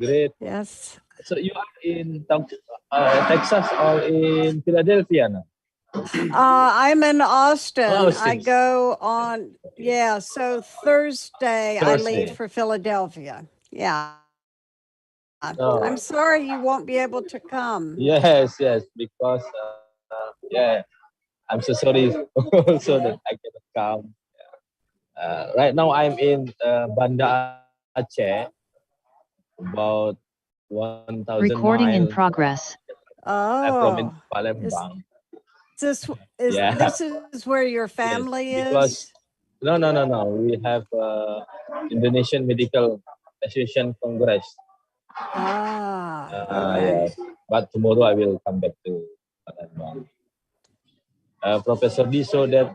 Great. Yes. So you are in Texas or in Philadelphia now? I'm in Austin. I Austin. go on, yeah, so Thursday I leave Thursday. for Philadelphia. Yeah. Oh. I'm sorry you won't be able to come. Yes, because yeah, I'm so sorry also that I cannot come. Right now I'm in Banda Aceh, about 1,000 Recording in miles. progress. I'm from Oh, is Palembang. this Yeah. is where your Yes, family because is? no. We have Indonesian Medical Association Congress. Okay. Yes. But tomorrow I will come back to Palembang. Professor D, so that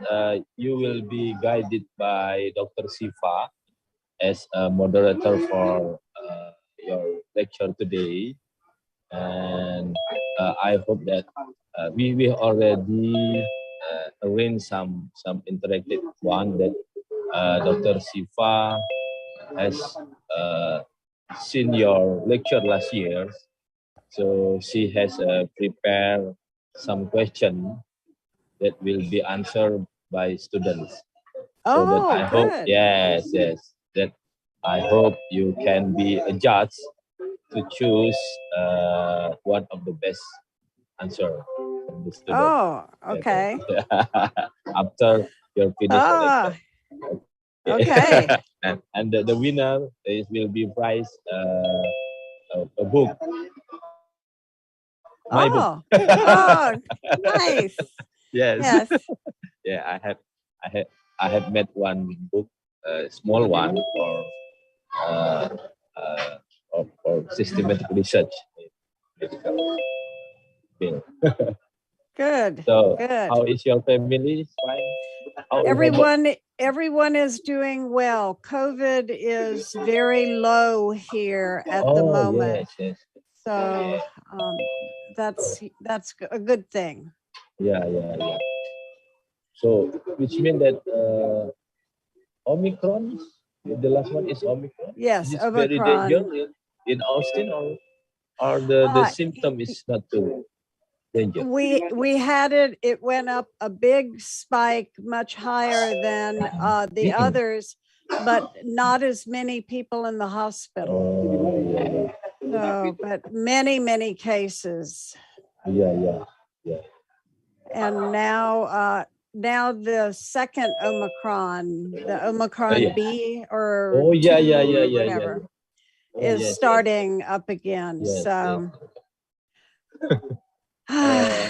you will be guided by Dr. Siva as a moderator for your lecture today. And I hope that we already arranged some interactive one that Dr. Siva has seen your lecture last year. So she has prepared some question that will be answered by students. So that Oh, I hope, good. yes, that I hope you can be a judge to choose one of the best answer from the student. Oh, okay. After you're finished the Ah, lecture. okay. And the winner will be prize a book. My book. Oh, oh, nice. Yes. Yes. Yeah, I have made one book, a small one uh, for systematic research in medical field. Good. So, Good. how is your family? Fine. How about Everyone is doing well. COVID is very low here at the Oh moment. yes. So that's a good thing. Yeah. So, which means that Omicron, the last one is Omicron. Yes, Is it very dangerous Omicron. in Austin, or the Uh, symptom is not too dangerous? we had it. It went up a big spike, much higher than the others, but not as many people in the hospital. Oh yeah. So, but many cases. Yeah. And now the second Omicron, the Omicron Yeah. B or Oh yeah. 2 or whatever, Oh, is yes. starting up again. Yes. So Uh,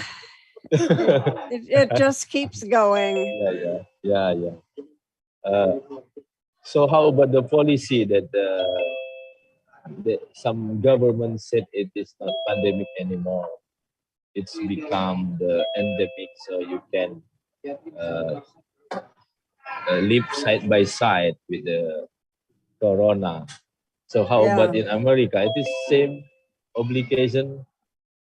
it just keeps going. yeah. So how about the policy that some governments said it is not pandemic anymore? It's become the endemic, so you can uh, live side by side with the corona. So how about Yeah. in America? It is same obligation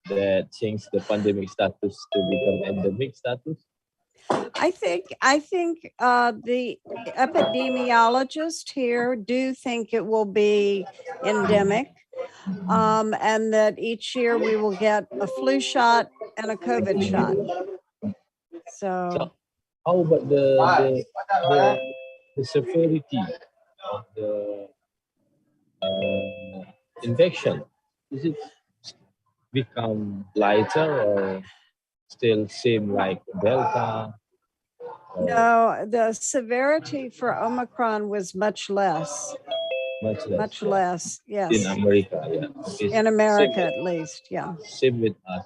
that changed the pandemic status to become endemic status. I think the epidemiologists here do think it will be endemic, and that each year we will get a flu shot and a COVID shot. So How about the severity of the infection? Is it become lighter or still same like Delta? no, the severity for Omicron was much less. Much less. Much less, yes. In America, yeah. It's In America, same, at least, yeah. same with us.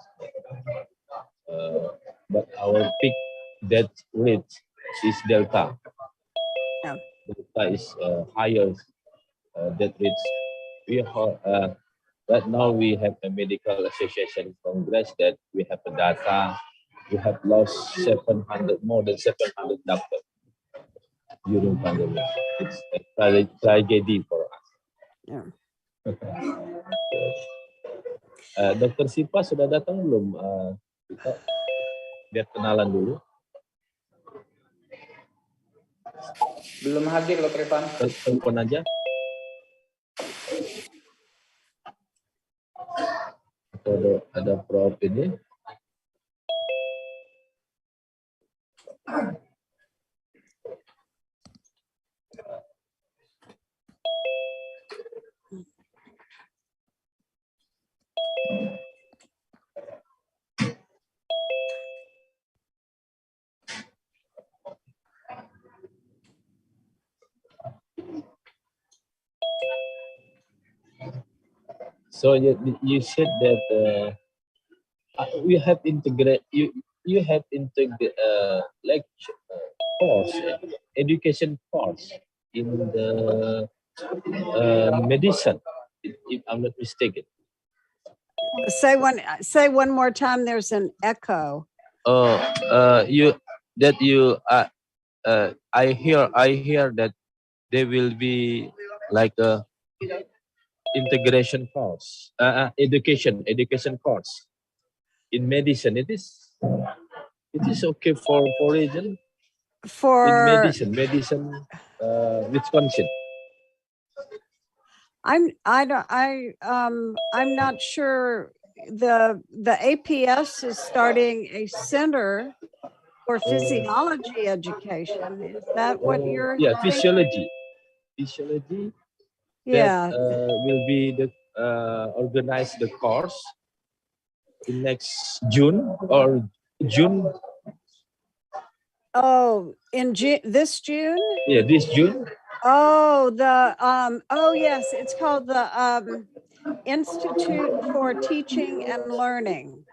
But our peak death rate is Delta. Yeah. Delta is higher death rates. We have, right now we have a medical association congress that we have a data. We have lost more than 700 doctors during pandemic. It's a tragedy for us. Yeah. Dr. Sipa sudah datang belum? Kita biar kenalan dulu. Belum hadir, Dr. Ivan. Telepon aja. ada Prof ini. So you said that we have integrate you have integrate lecture course education course in the medicine, if I'm not mistaken. Say one more time. There's an echo. You that you I hear that there will be like a integration course, education course in medicine. It is okay for region in For medicine, Wisconsin. I'm not sure. The APS is starting a center for physiology education. Is that what you're Yeah, thinking? physiology that Yeah. will be the organize the course in next June or June. Oh, in this June? Yeah, this June. Oh, yes, it's called the Institute for Teaching and Learning.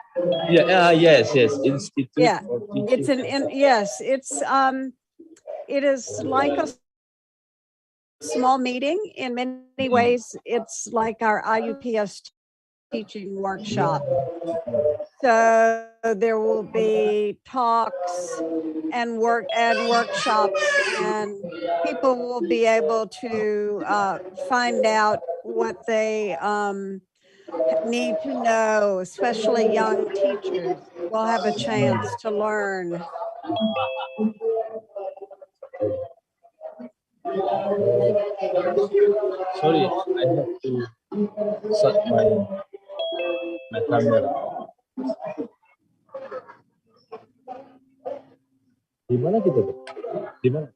Yeah, yes, Institute Yeah. for Teaching. It's yes, it is like a small meeting. In many ways, it's like our IUPS teaching workshop. So there will be talks and workshops, and people will be able to find out what they need to know, especially young teachers will have a chance to learn. Sorry, I have to shut my camera. Di mana kita tuh? Di mana?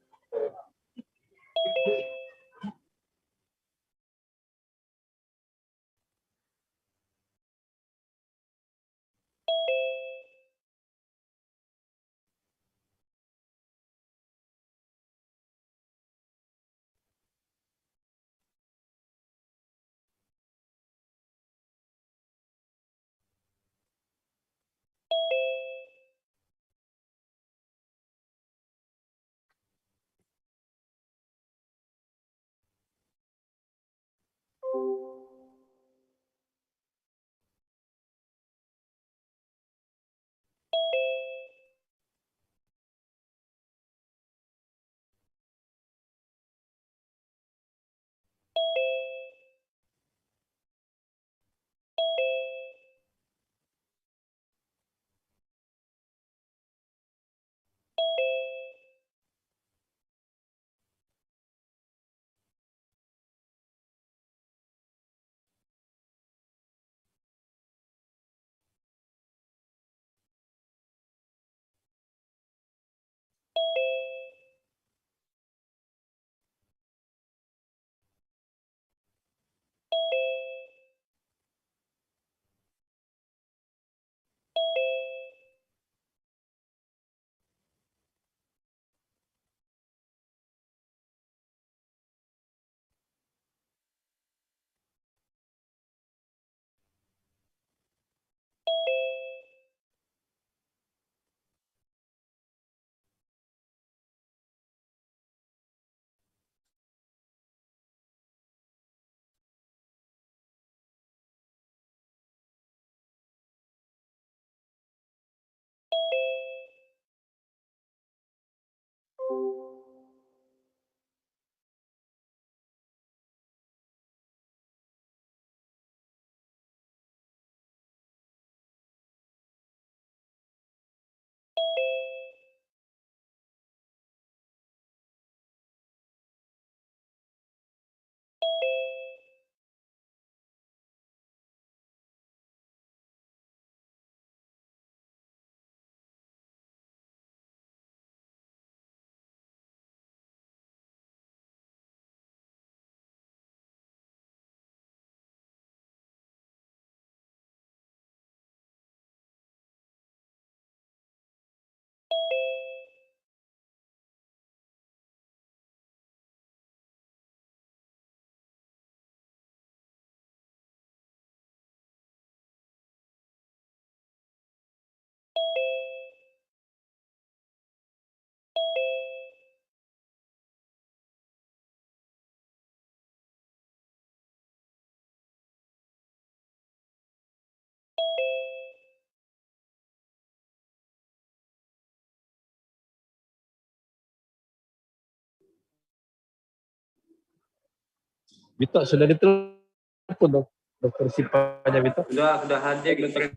Vito sudah ditelepon dok, dokter Sipanya Vito. Sudah hadir dokter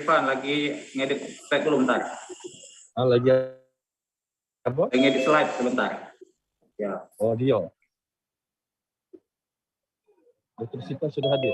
Irfan, lagi ngedit slide dulu bentar. Lagi apa? Lagi ngedit slide sebentar. Ya. Oh dia. Dokter Sipa sudah hadir.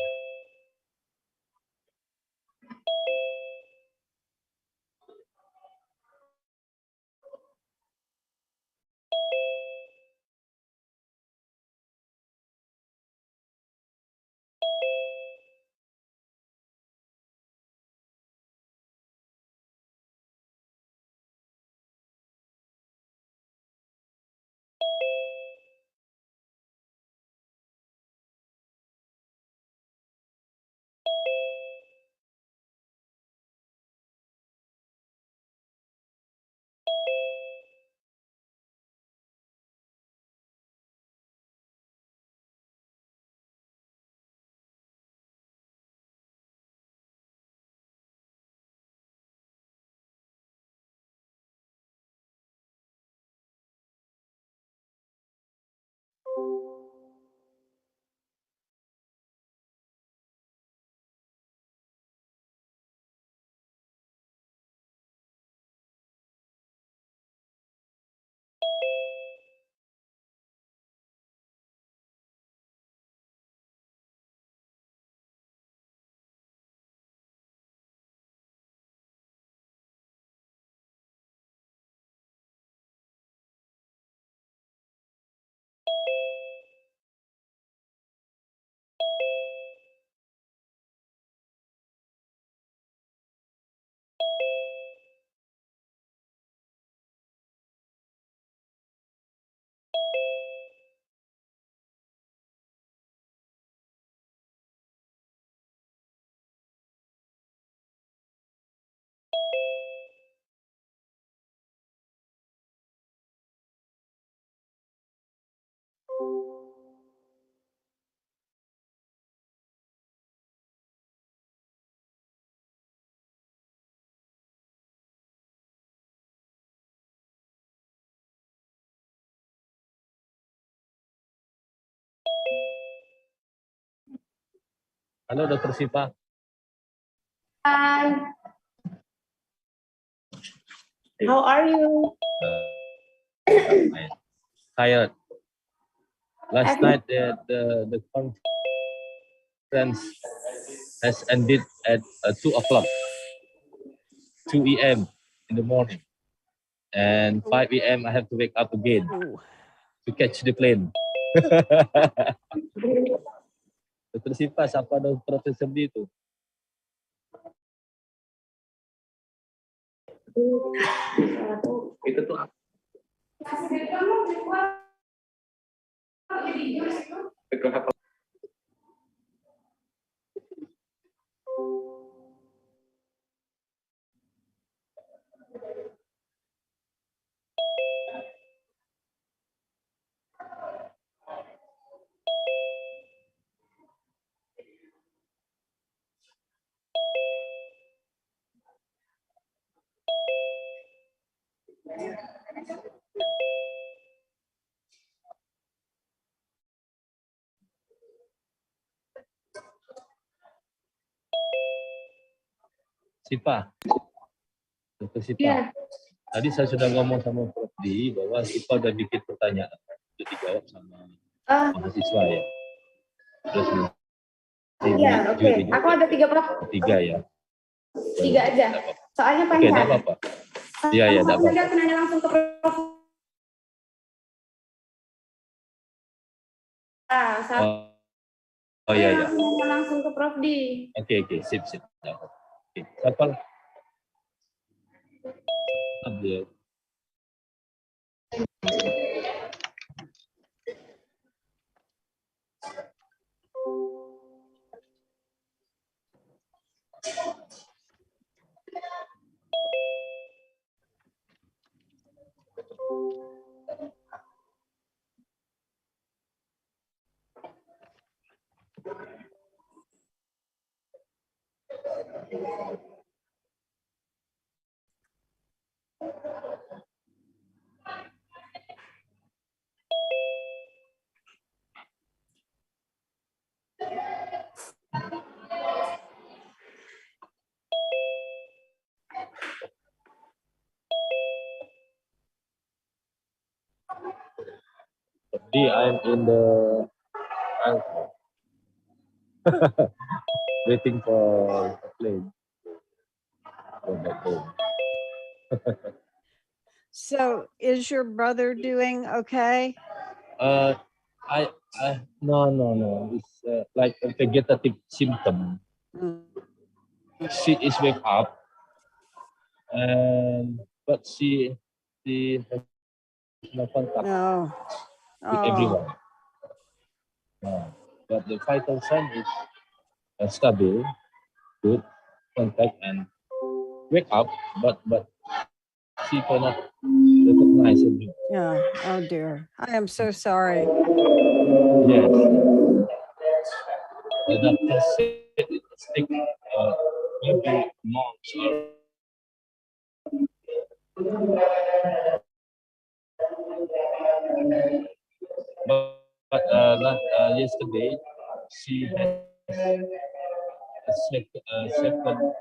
Halo dokter Sipa. Hi. How are you? Tired. Last night the conference has ended at 2 o'clock, 2 a.m. in the morning, and 5 a.m. I have to wake up again to catch the plane. Dokter Sipa, siapa dong Profesor D itu? Itu tuh apa? Sipa, dokter Sipa. Iya. Tadi saya sudah ngomong sama Prof D bahwa Sipa udah bikin pertanyaan untuk dijawab sama mahasiswa ya. Terus Iya, oke. Aku ada 3 Prof. 3 ya. 3 aja. Soalnya Oke, panjang. enggak apa-apa. Iya, ya, enggak Nanti apa-apa. aku nanya langsung ke Prof. Oh iya, ya. Nanya langsung ke Prof D. Oke, sip. Oke, siapa? Ambil. I'm in the waiting for a plane. Go back home. So is your brother doing okay? Uh, no. It's like a vegetative symptom. Mm. She is wake up, and but she has no contact No. with Oh, everyone. But the vital sign is stable, good contact, and wake up, but she cannot recognize everyone. yeah. Oh dear. I am so sorry. Yes, the doctor said it's take maybe months or but yesterday she had second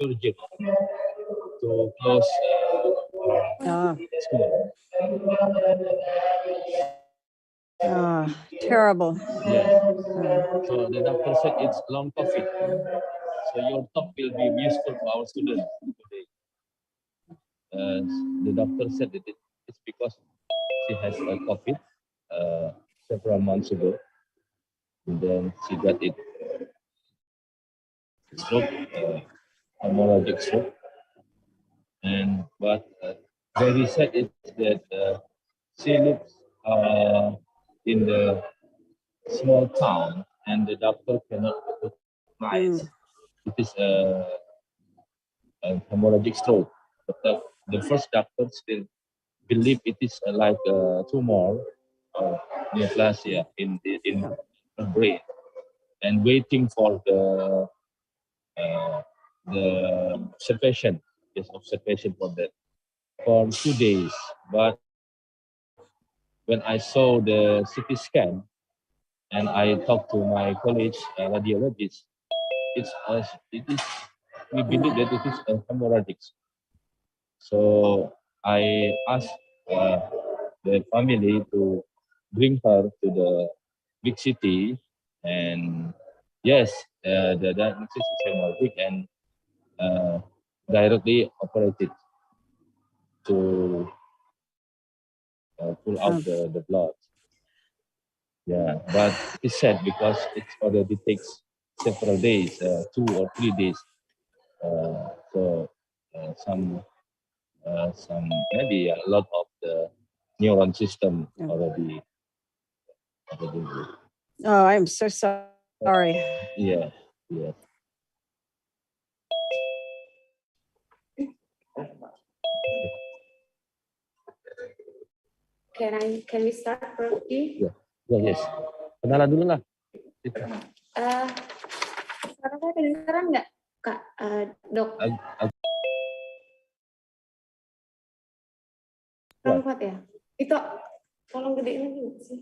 surgery to close Ah, school. terrible. Yes. Mm, So the doctor said it's long COVID. mm. So your talk will be useful for our students today. Uh, the doctor said that it's because she has a COVID several months ago, and then she got it stroke, hemorrhagic stroke, and but very sad is that she lives in the small town, and the doctor cannot recognize Mm. it is a hemorrhagic stroke. But the first doctor still believe it is like a tumor or neoplasia in the brain, and waiting for uh, the observation, yes, observation for that for 2 days. But when I saw the CT scan and I talked to my college radiologist, it is we believe that it is a hemorrhagic. So I asked uh, the family to bring her to the big city, and yes, the diagnosis is hemorrhagic and uh, directly operated to pull out Oh, the blood. Yeah, but it's sad because it already takes several days, 2 or 3 days. So some maybe a lot of the neuron system yeah. already. Oh, I'm so sorry. Yeah, yeah. Can we start, Prof? Yeah, yeah, yes. Kenalan dulu lah. Suara saya kedengaran nggak, Kak? Dok, Ag- ag- kurang kuat ya? Itu tolong gedein lagi nggak sih?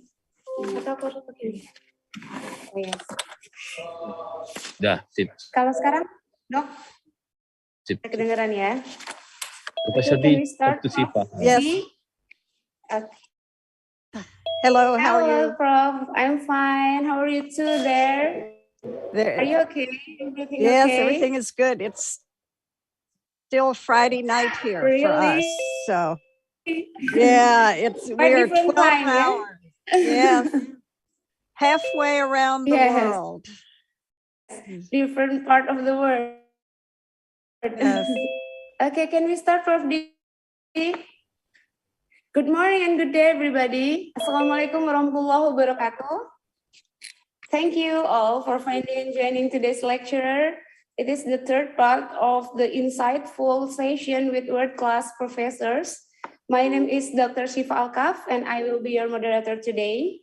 Atau aku harus pakai ini? Oh ya. Dah, sip, Kalau sekarang, Dok, sip. kedengaran ya? Profesor Okay, can D, we start, to Sipa. Yes. Okay. Hello, how are Hello, you? Prof. I'm fine. How are you too there? There. Are you okay? Everything Yes, okay? everything is good. It's still Friday night here for Really? us. So yeah, But we're different 12 time, yeah? hours. Yes. Halfway around the Yes. world. Different part of the world. Yes. Okay, can we start, Prof. D? Good morning and good day, everybody. Assalamualaikum warahmatullahi wabarakatuh. Thank you all for finding and joining today's lecture. It is the third part of the Insightfull session with world-class professors. My name is Dr. Shifa Alkaf, and I will be your moderator today.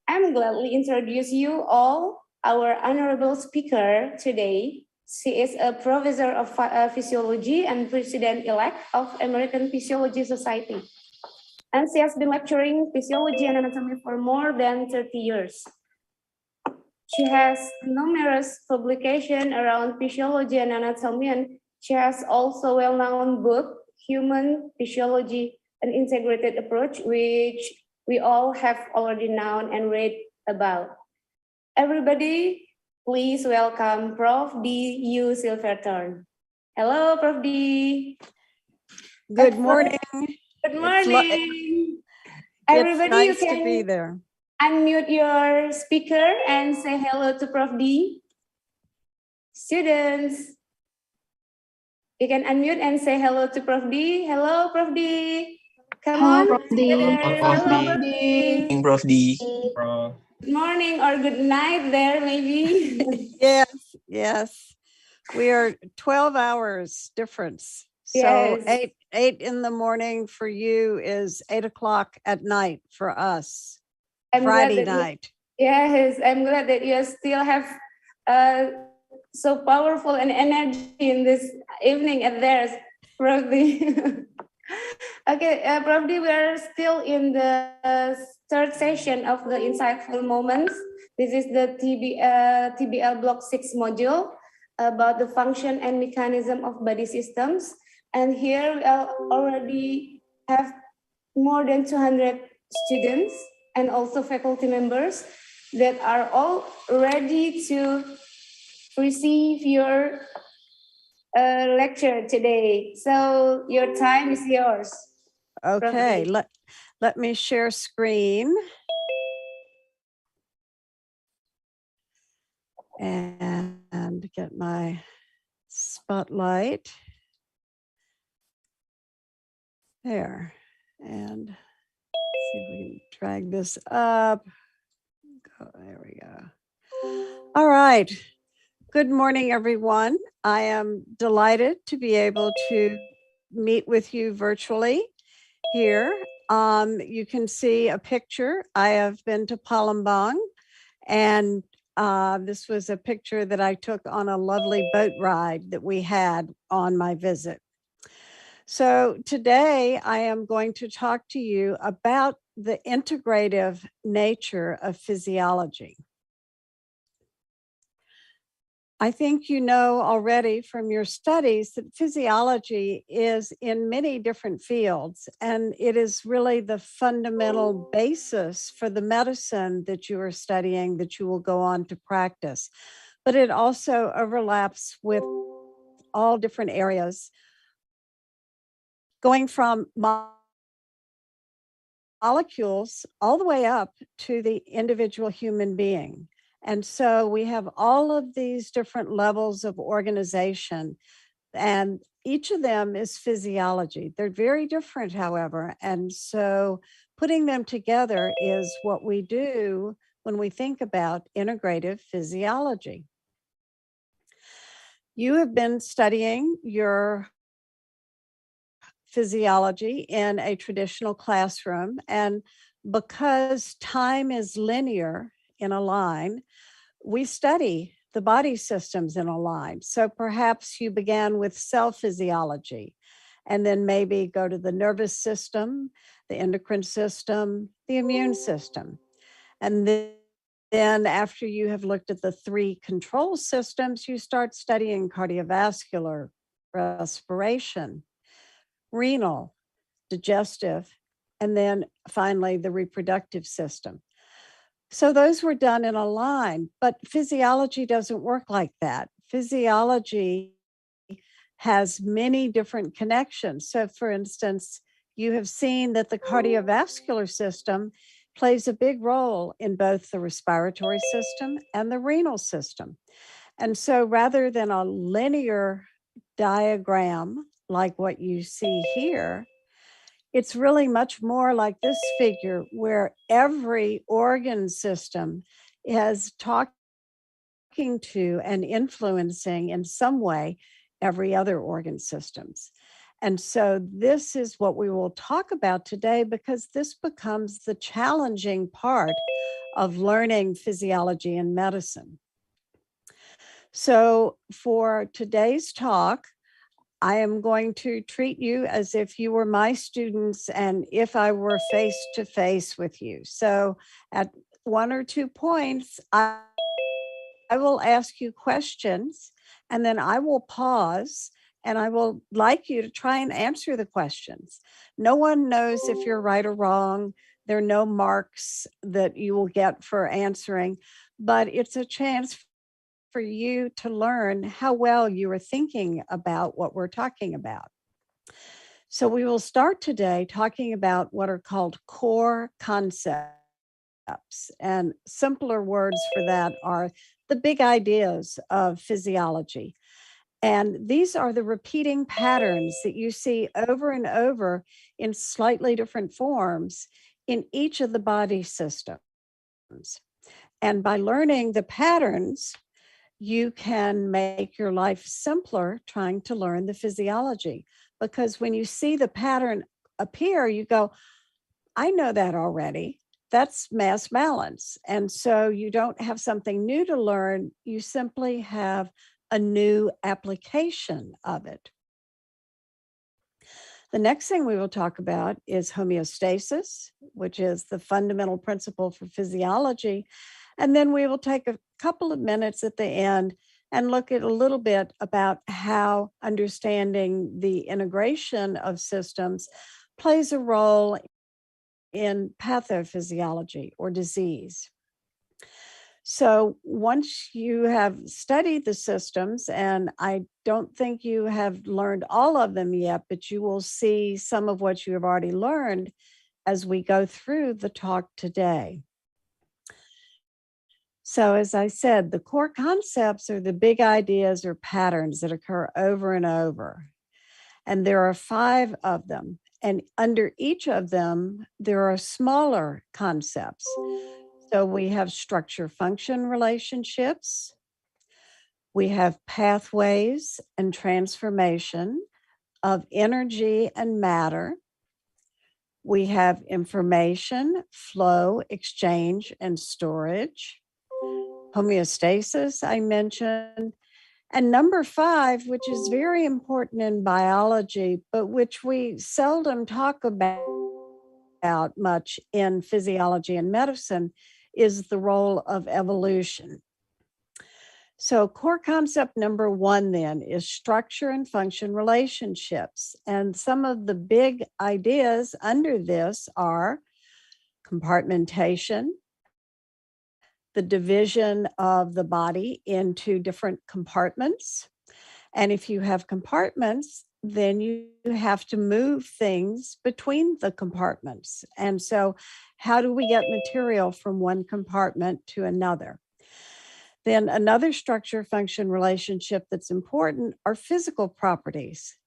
I'm gladly introduce you all our honorable speaker today. She is a professor of physiology and president-elect of American Physiology Society. And she has been lecturing physiology and anatomy for more than 30 years. She has numerous publications around physiology and anatomy, and she has also well-known book, Human Physiology, an integrated approach, which we all have already known and read about. Everybody, please welcome Prof. D. U. Silverthorn. Hello, Prof. D. Good morning. Good It's morning. It's Everybody, you nice to be can there. unmute your speaker and say hello to Prof. D. Students, you can unmute and say hello to Prof. D. Hello, Prof. D. Come Hello, on. Prof. D. Together. Prof. Hello, D. Prof. D. Prof. D. Prof. Good morning or good night there, maybe. Yes. We are 12 hours difference. So Yes. eight in the morning for you is 8 o'clock at night for us. I'm glad Friday that you- night. Yes, I'm glad that you still have so powerful and energy in this evening at theirs, Prof. D. Okay, Prof. D, we are still in the third session of the Insightful Moments. This is the TBL Block 6 module about the function and mechanism of body systems. And here we already have more than 200 students and also faculty members that are all ready to receive your lecture today. So your time is yours. Okay, let me share screen. And get my spotlight. There. And see if we can drag this up. There we go. All right. Good morning, everyone. I am delighted to be able to meet with you virtually here. You can see a picture. I have been to Palembang, and this was a picture that I took on a lovely boat ride that we had on my visit. So today I am going to talk to you about the integrative nature of physiology. I think you know already from your studies that physiology is in many different fields, and it is really the fundamental basis for the medicine that you are studying that you will go on to practice. But it also overlaps with all different areas, going from molecules all the way up to the individual human being. And so we have all of these different levels of organization, and each of them is physiology. They're very different, however. And so putting them together is what we do when we think about integrative physiology. You have been studying your physiology in a traditional classroom, and because time is linear in a line, we study the body systems in a line. So perhaps you began with cell physiology, and then maybe go to the nervous system, the endocrine system, the immune system. And then after you have looked at the three control systems, you start studying cardiovascular, respiration, renal, digestive, and then finally the reproductive system. So those were done in a line, but physiology doesn't work like that. Physiology has many different connections. So for instance, you have seen that the cardiovascular system plays a big role in both the respiratory system and the renal system. And so rather than a linear diagram like what you see here, it's really much more like this figure where every organ system is talking to and influencing in some way every other organ systems. And so this is what we will talk about today, because this becomes the challenging part of learning physiology in medicine. So for today's talk, I am going to treat you as if you were my students and if I were face to face with you. So at one or two points, I will ask you questions, and then I will pause and I will like you to try and answer the questions. No one knows if you're right or wrong. There are no marks that you will get for answering, but it's a chance for you to learn how well you are thinking about what we're talking about. So we will start today talking about what are called core concepts. And simpler words for that are the big ideas of physiology. And these are the repeating patterns that you see over and over in slightly different forms in each of the body systems. And by learning the patterns, you can make your life simpler trying to learn the physiology. Because when you see the pattern appear, you go, I know that already. That's mass balance. And so you don't have something new to learn, you simply have a new application of it. The next thing we will talk about is homeostasis, which is the fundamental principle for physiology. And then we will take a couple of minutes at the end and look at a little bit about how understanding the integration of systems plays a role in pathophysiology or disease. So once you have studied the systems, and I don't think you have learned all of them yet, but you will see some of what you have already learned as we go through the talk today. So as I said, the core concepts are the big ideas or patterns that occur over and over. And there are 5 of them. And under each of them, there are smaller concepts. So we have structure-function relationships. We have pathways and transformation of energy and matter. We have information, flow, exchange, and storage. Homeostasis, I mentioned. And number 5, which is very important in biology, but which we seldom talk about much in physiology and medicine, is the role of evolution. So core concept number 1 then is structure and function relationships. And some of the big ideas under this are compartmentation, the division of the body into different compartments. And if you have compartments, then you have to move things between the compartments. And so how do we get material from one compartment to another? Then another structure function relationship that's important are physical properties.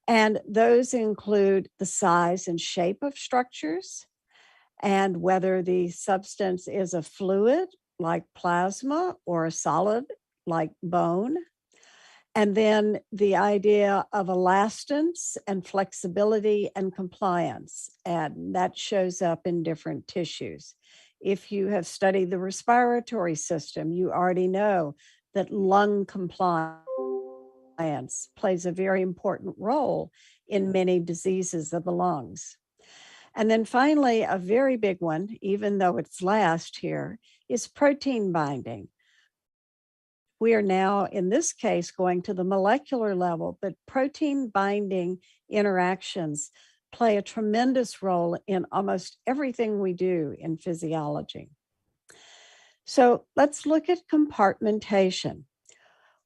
And those include the size and shape of structures, and whether the substance is a fluid like plasma or a solid like bone. And then the idea of elastance and flexibility and compliance, and that shows up in different tissues. If you have studied the respiratory system, you already know that lung compliance plays a very important role in many diseases of the lungs. And then finally, a very big one, even though it's last here, is protein binding. We are now, in this case, going to the molecular level, but protein binding interactions play a tremendous role in almost everything we do in physiology. So let's look at compartmentation.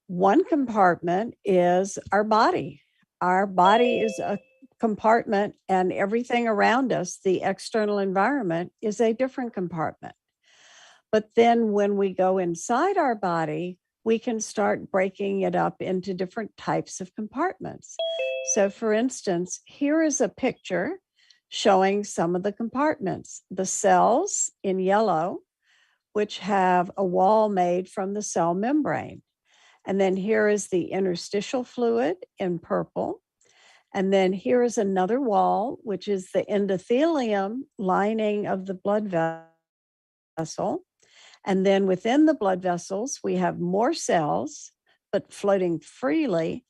One compartment is our body. Our body is a compartment, and everything around us, the external environment, is a different compartment. But then when we go inside our body, we can start breaking it up into different types of compartments. So for instance, here is a picture showing some of the compartments. The cells in yellow, which have a wall made from the cell membrane. And then here is the interstitial fluid in purple. And then here is another wall, which is the endothelium lining of the blood vessel. And then within the blood vessels, we have more cells, but floating freely,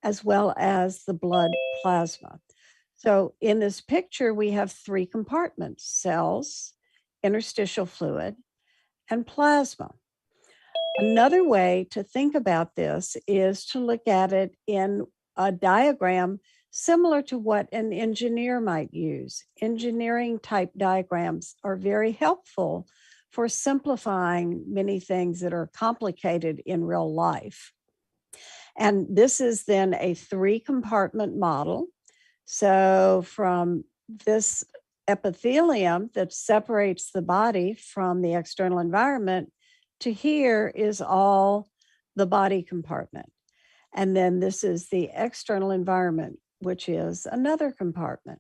as well as the blood plasma. So in this picture, we have 3 compartments: cells, interstitial fluid, and plasma. Another way to think about this is to look at it in a diagram similar to what an engineer might use. Engineering type diagrams are very helpful for simplifying many things that are complicated in real life. And this is then a 3-compartment model. So from this epithelium that separates the body from the external environment to here is all the body compartment. And then this is the external environment, which is another compartment.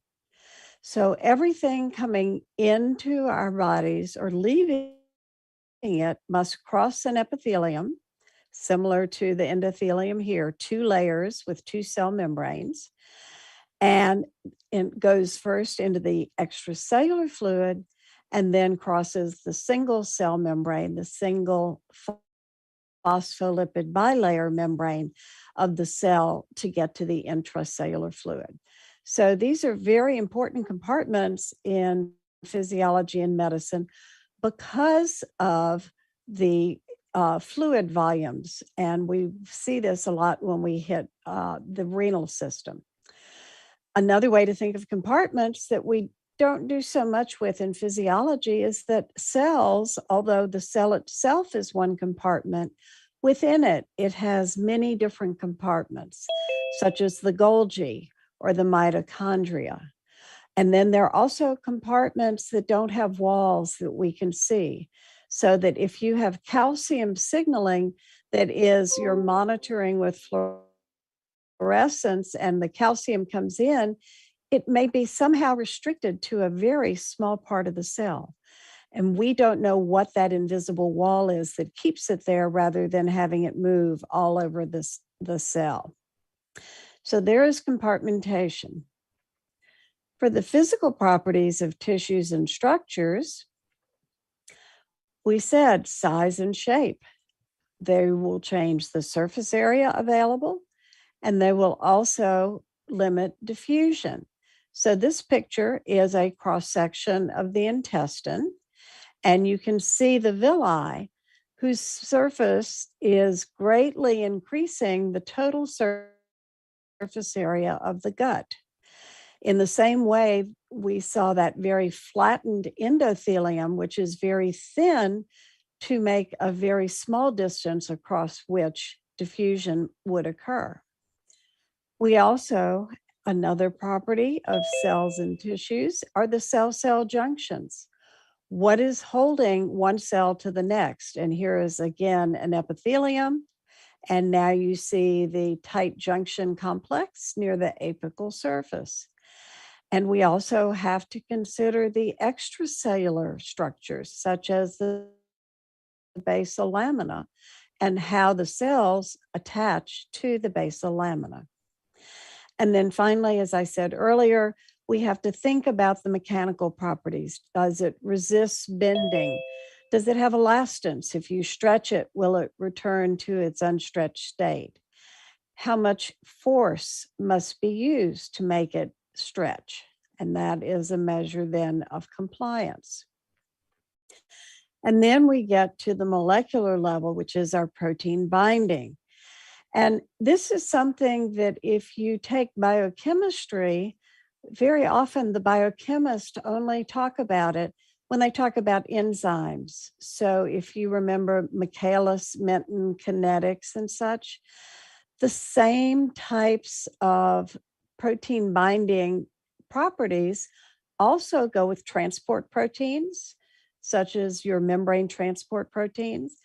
So everything coming into our bodies or leaving it must cross an epithelium, similar to the endothelium here, 2 layers with 2 cell membranes. And it goes first into the extracellular fluid and then crosses the single cell membrane, the single phospholipid bilayer membrane of the cell to get to the intracellular fluid. So these are very important compartments in physiology and medicine because of the fluid volumes. And we see this a lot when we hit the renal system. Another way to think of compartments that we don't do so much with in physiology is that cells, although the cell itself is one compartment, within it, it has many different compartments, such as the Golgi or the mitochondria. And then there are also compartments that don't have walls that we can see, so that if you have calcium signaling that is you're monitoring with fluorescence and the calcium comes in, it may be somehow restricted to a very small part of the cell. And we don't know what that invisible wall is that keeps it there rather than having it move all over the cell. So there is compartmentation. For the physical properties of tissues and structures, we said size and shape. They will change the surface area available, and they will also limit diffusion. So this picture is a cross-section of the intestine, and you can see the villi, whose surface is greatly increasing the total surface area of the gut. In the same way, we saw that very flattened endothelium, which is very thin to make a very small distance across which diffusion would occur. We also, another property of cells and tissues are the cell-cell junctions. What is holding one cell to the next? And here is again an epithelium. And now you see the tight junction complex near the apical surface. And we also have to consider the extracellular structures, such as the basal lamina, and how the cells attach to the basal lamina. And then finally, as I said earlier, we have to think about the mechanical properties. Does it resist bending? Does it have elastance? If you stretch it, will it return to its unstretched state? How much force must be used to make it stretch? And that is a measure then of compliance. And then we get to the molecular level, which is our protein binding. And this is something that if you take biochemistry, very often the biochemists only talk about it when they talk about enzymes. So if you remember Michaelis-Menten kinetics and such, the same types of protein binding properties also go with transport proteins, such as your membrane transport proteins,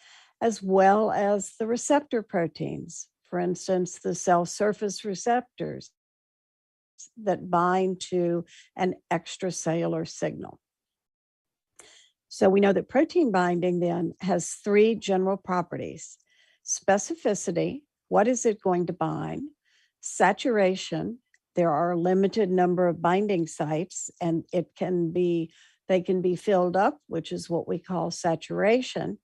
as well as the receptor proteins. For instance, the cell surface receptors that bind to an extracellular signal. So we know that protein binding then has 3 general properties: specificity, what is it going to bind? Saturation, there are a limited number of binding sites and they can be filled up, which is what we call saturation.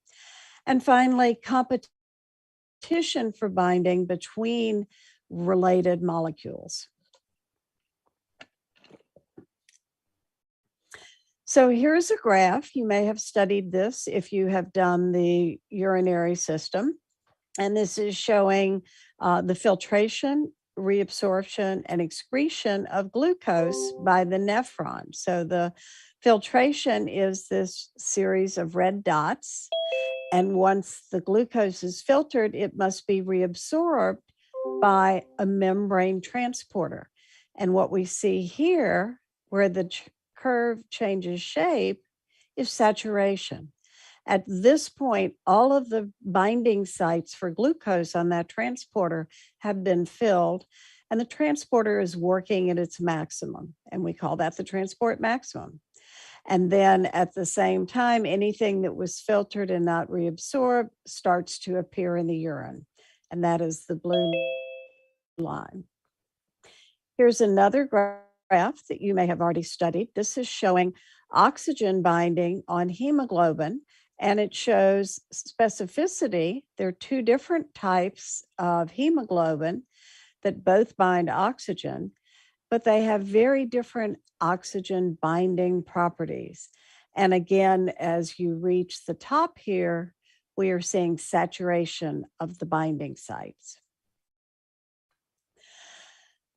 And finally, competition for binding between related molecules. So here's a graph. You may have studied this if you have done the urinary system. And this is showing the filtration reabsorption and excretion of glucose by the nephron. So the filtration is this series of red dots. And once the glucose is filtered, it must be reabsorbed by a membrane transporter. And what we see here, where the curve changes shape, is saturation. At this point, all of the binding sites for glucose on that transporter have been filled, and the transporter is working at its maximum. And we call that the transport maximum. And then at the same time, anything that was filtered and not reabsorbed starts to appear in the urine. And that is the blue line. Here's another graph that you may have already studied. This is showing oxygen binding on hemoglobin, and it shows specificity. There are two different types of hemoglobin that both bind oxygen, but they have very different oxygen binding properties. And again, as you reach the top here, we are seeing saturation of the binding sites.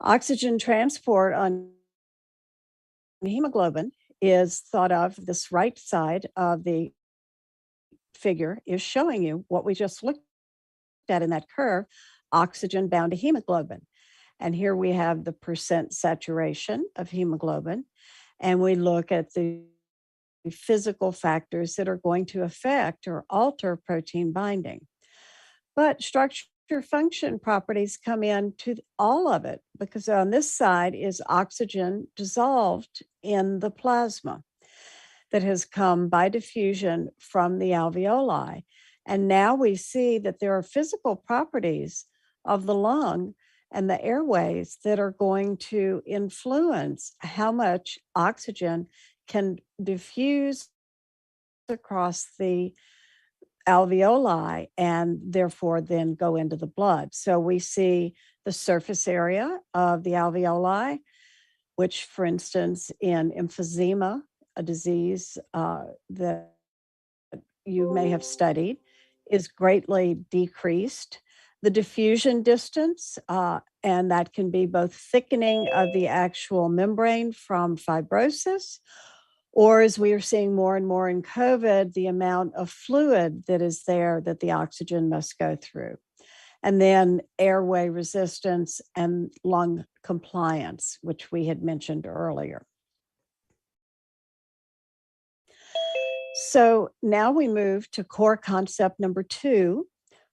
Oxygen transport on hemoglobin is thought of, this right side of the figure is showing you what we just looked at in that curve, oxygen bound to hemoglobin. And here we have the percent saturation of hemoglobin, and we look at the physical factors that are going to affect or alter protein binding. But structure function properties come into all of it, because on this side is oxygen dissolved in the plasma that has come by diffusion from the alveoli. And now we see that there are physical properties of the lung and the airways that are going to influence how much oxygen can diffuse across the alveoli and therefore then go into the blood. So we see the surface area of the alveoli, which, for instance, in emphysema, a disease that you may have studied, is greatly decreased. The diffusion distance, and that can be both thickening of the actual membrane from fibrosis, or as we are seeing more and more in COVID, the amount of fluid that is there that the oxygen must go through. And then airway resistance and lung compliance, which we had mentioned earlier. So now we move to core concept number 2,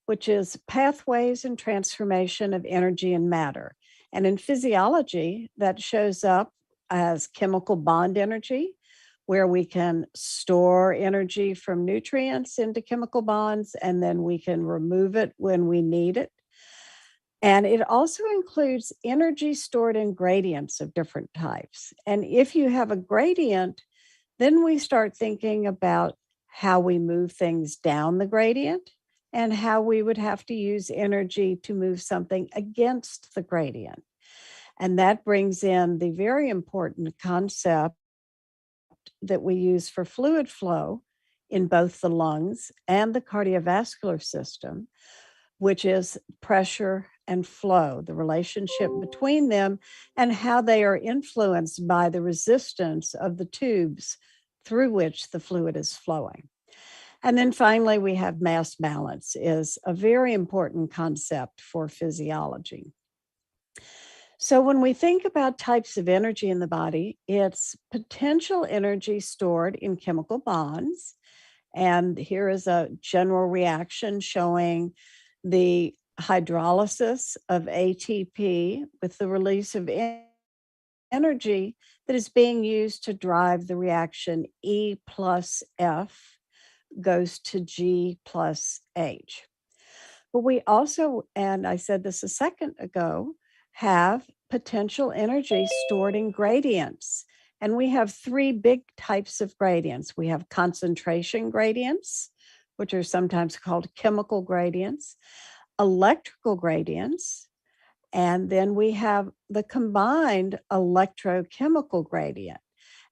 which is pathways and transformation of energy and matter. And in physiology, that shows up as chemical bond energy, where we can store energy from nutrients into chemical bonds, and then we can remove it when we need it. And it also includes energy stored in gradients of different types. And if you have a gradient, then we start thinking about how we move things down the gradient and how we would have to use energy to move something against the gradient. And that brings in the very important concept that we use for fluid flow in both the lungs and the cardiovascular system, which is pressure and flow, the relationship between them and how they are influenced by the resistance of the tubes through which the fluid is flowing. And then finally, we have mass balance, is a very important concept for physiology. So when we think about types of energy in the body, it's potential energy stored in chemical bonds. And here is a general reaction showing the hydrolysis of ATP with the release of energy that is being used to drive the reaction E plus F goes to G plus H. But we also, and I said this a second ago, have potential energy stored in gradients. And we have 3 big types of gradients. We have concentration gradients, which are sometimes called chemical gradients, electrical gradients, and then we have the combined electrochemical gradient.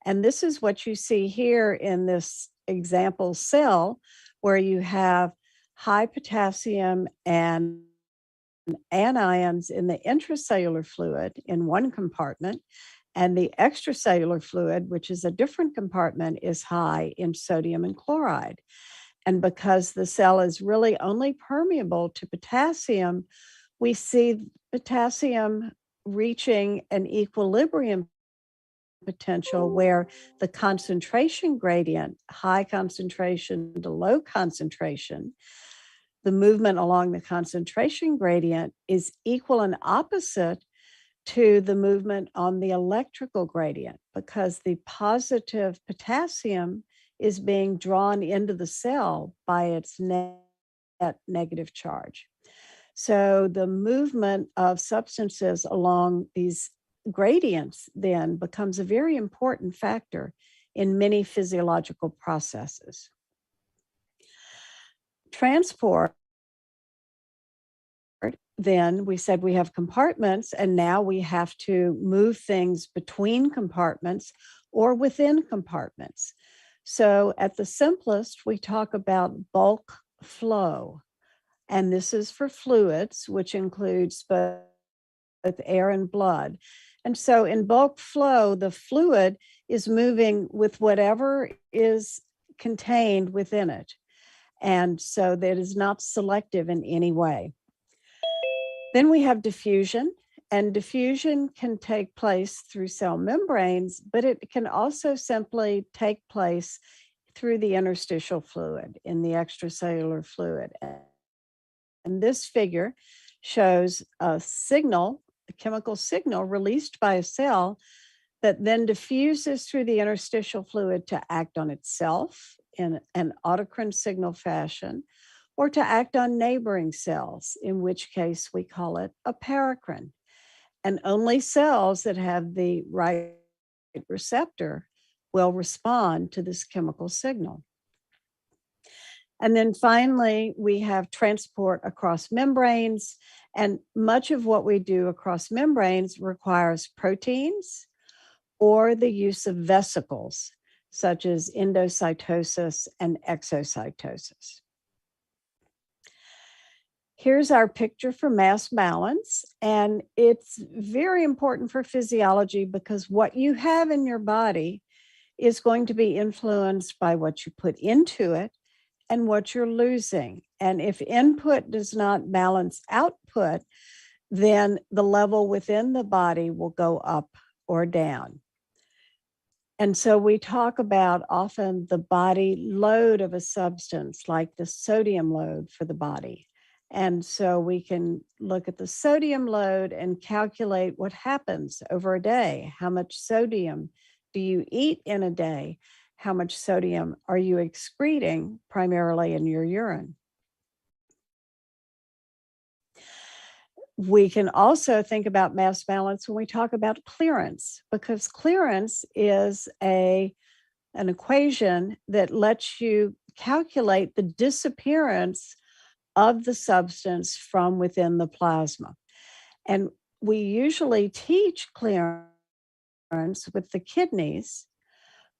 And this is what you see here in this example cell, where you have high potassium and anions in the intracellular fluid in one compartment, and the extracellular fluid, which is a different compartment, is high in sodium and chloride. And because the cell is really only permeable to potassium, we see potassium reaching an equilibrium potential where the concentration gradient, high concentration to low concentration, the movement along the concentration gradient is equal and opposite to the movement on the electrical gradient, because the positive potassium is being drawn into the cell by its net negative charge. So the movement of substances along these gradients then becomes a very important factor in many physiological processes. Transport, then we said we have compartments, and now we have to move things between compartments or within compartments. So at the simplest, we talk about bulk flow. And this is for fluids, which includes both air and blood. And so in bulk flow, the fluid is moving with whatever is contained within it. And so that is not selective in any way. Then we have diffusion, and diffusion can take place through cell membranes, but it can also simply take place through the interstitial fluid in the extracellular fluid. And this figure shows a signal, a chemical signal released by a cell that then diffuses through the interstitial fluid to act on itself in an autocrine signal fashion, or to act on neighboring cells, in which case we call it a paracrine. And only cells that have the right receptor will respond to this chemical signal. And then finally, we have transport across membranes, and much of what we do across membranes requires proteins or the use of vesicles, such as endocytosis and exocytosis. Here's our picture for mass balance, and it's very important for physiology because what you have in your body is going to be influenced by what you put into it and what you're losing. And if input does not balance output, then the level within the body will go up or down. And so we talk about often the body load of a substance, like the sodium load for the body. And so we can look at the sodium load and calculate what happens over a day. How much sodium do you eat in a day? How much sodium are you excreting primarily in your urine? We can also think about mass balance when we talk about clearance, because clearance is an equation that lets you calculate the disappearance of the substance from within the plasma. And we usually teach clearance with the kidneys,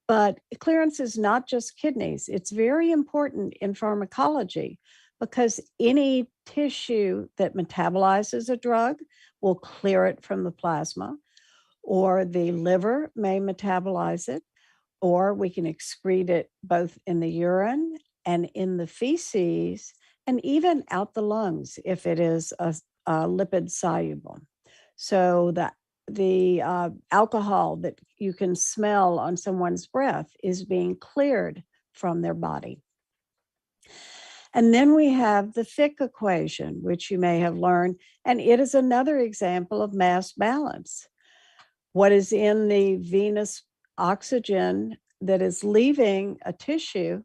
but clearance is not just kidneys. It's very important in pharmacology because any tissue that metabolizes a drug will clear it from the plasma, or the liver may metabolize it, or we can excrete it both in the urine and in the feces, and even out the lungs if it is a lipid soluble. So the alcohol that you can smell on someone's breath is being cleared from their body. And then we have the Fick equation, which you may have learned, and it is another example of mass balance. What is in the venous oxygen that is leaving a tissue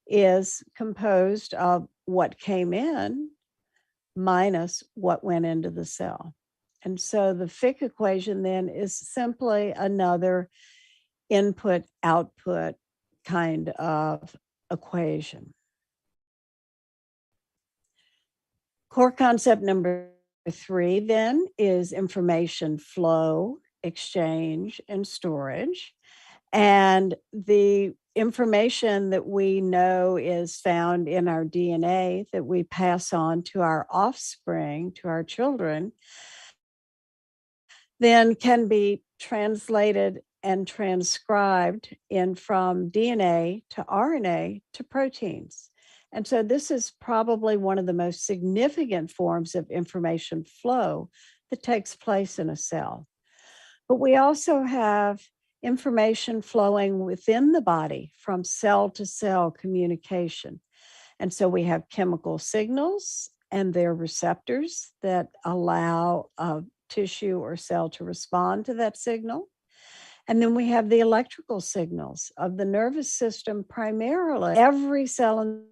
is composed of what came in minus what went into the cell. And so the Fick equation then is simply another input-output kind of equation. Core concept number 3 then is information flow, exchange, and storage. And the information that we know is found in our DNA that we pass on to our offspring, to our children, then can be translated and transcribed in from DNA to RNA to proteins. And so this is probably one of the most significant forms of information flow that takes place in a cell. But we also have information flowing within the body from cell to cell communication. And so we have chemical signals and their receptors that allow a tissue or cell to respond to that signal. And then we have the electrical signals of the nervous system primarily. Every cell in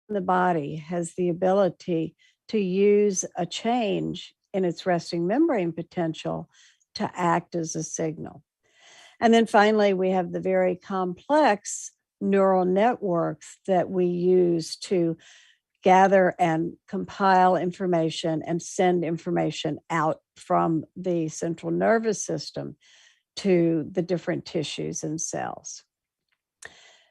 the body has the ability to use a change in its resting membrane potential to act as a signal. And then finally, we have the very complex neural networks that we use to gather and compile information and send information out from the central nervous system to the different tissues and cells.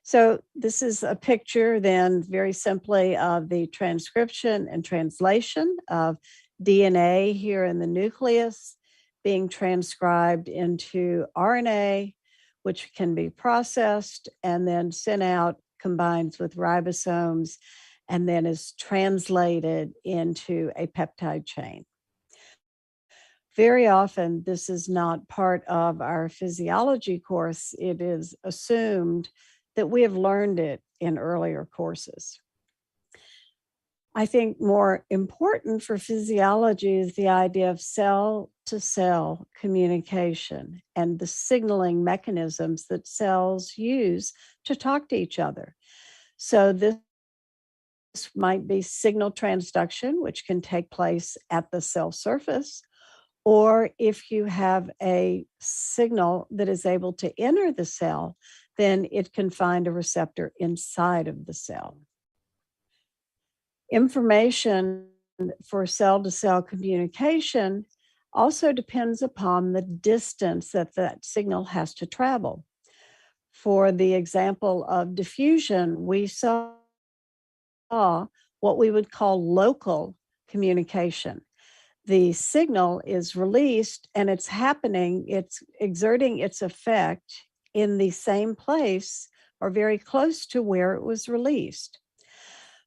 So this is a picture then very simply of the transcription and translation of DNA here in the nucleus being transcribed into RNA, which can be processed and then sent out, combines with ribosomes, and then is translated into a peptide chain. Very often, this is not part of our physiology course. It is assumed that we have learned it in earlier courses. I think more important for physiology is the idea of cell-to-cell communication and the signaling mechanisms that cells use to talk to each other. So this might be signal transduction, which can take place at the cell surface, or if you have a signal that is able to enter the cell, then it can find a receptor inside of the cell. Information for cell-to-cell communication also depends upon the distance that that signal has to travel. For the example of diffusion, we saw what we would call local communication. The signal is released and it's happening, it's exerting its effect in the same place or very close to where it was released.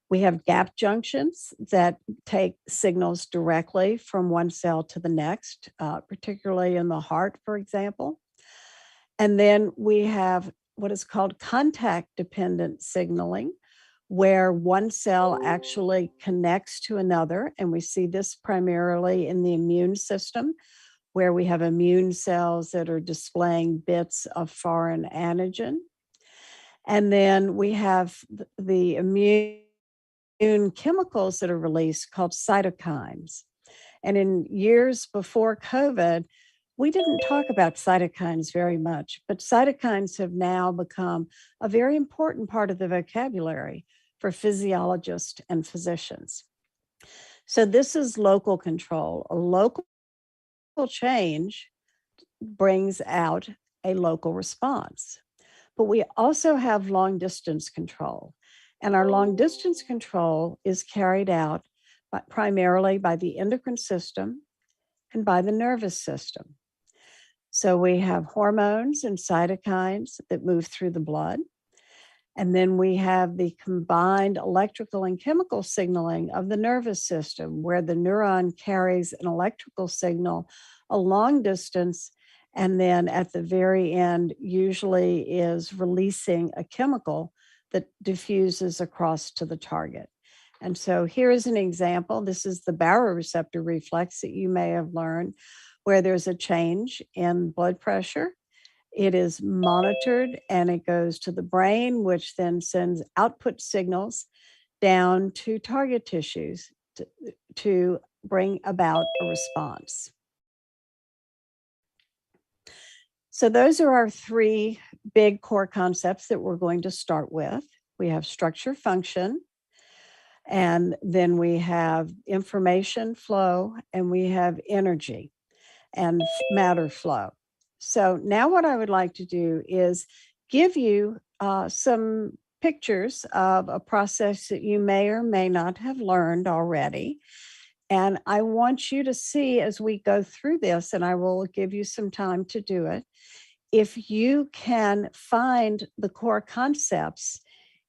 We have gap junctions that take signals directly from one cell to the next, particularly in the heart, for example. And then we have what is called contact-dependent signaling, where one cell actually connects to another. And we see this primarily in the immune system, where we have immune cells that are displaying bits of foreign antigen. And then we have the immune chemicals that are released called cytokines. And in years before COVID, we didn't talk about cytokines very much, but cytokines have now become a very important part of the vocabulary for physiologists and physicians. So this is local control. A local change brings out a local response. But we also have long distance control. And our long distance control is carried out primarily by the endocrine system and by the nervous system. So we have hormones and cytokines that move through the blood. And then we have the combined electrical and chemical signaling of the nervous system, where the neuron carries an electrical signal a long distance, and then at the very end usually is releasing a chemical that diffuses across to the target. And so here is an example. This is the baroreceptor reflex that you may have learned, where there's a change in blood pressure. It is monitored and it goes to the brain, which then sends output signals down to target tissues to bring about a response. So those are our three big core concepts that we're going to start with. We have structure function, and then we have information flow, and we have energy and matter flow. So now what I would like to do is give you some pictures of a process that you may or may not have learned already. And I want you to see as we go through this, and I will give you some time to do it, if you can find the core concepts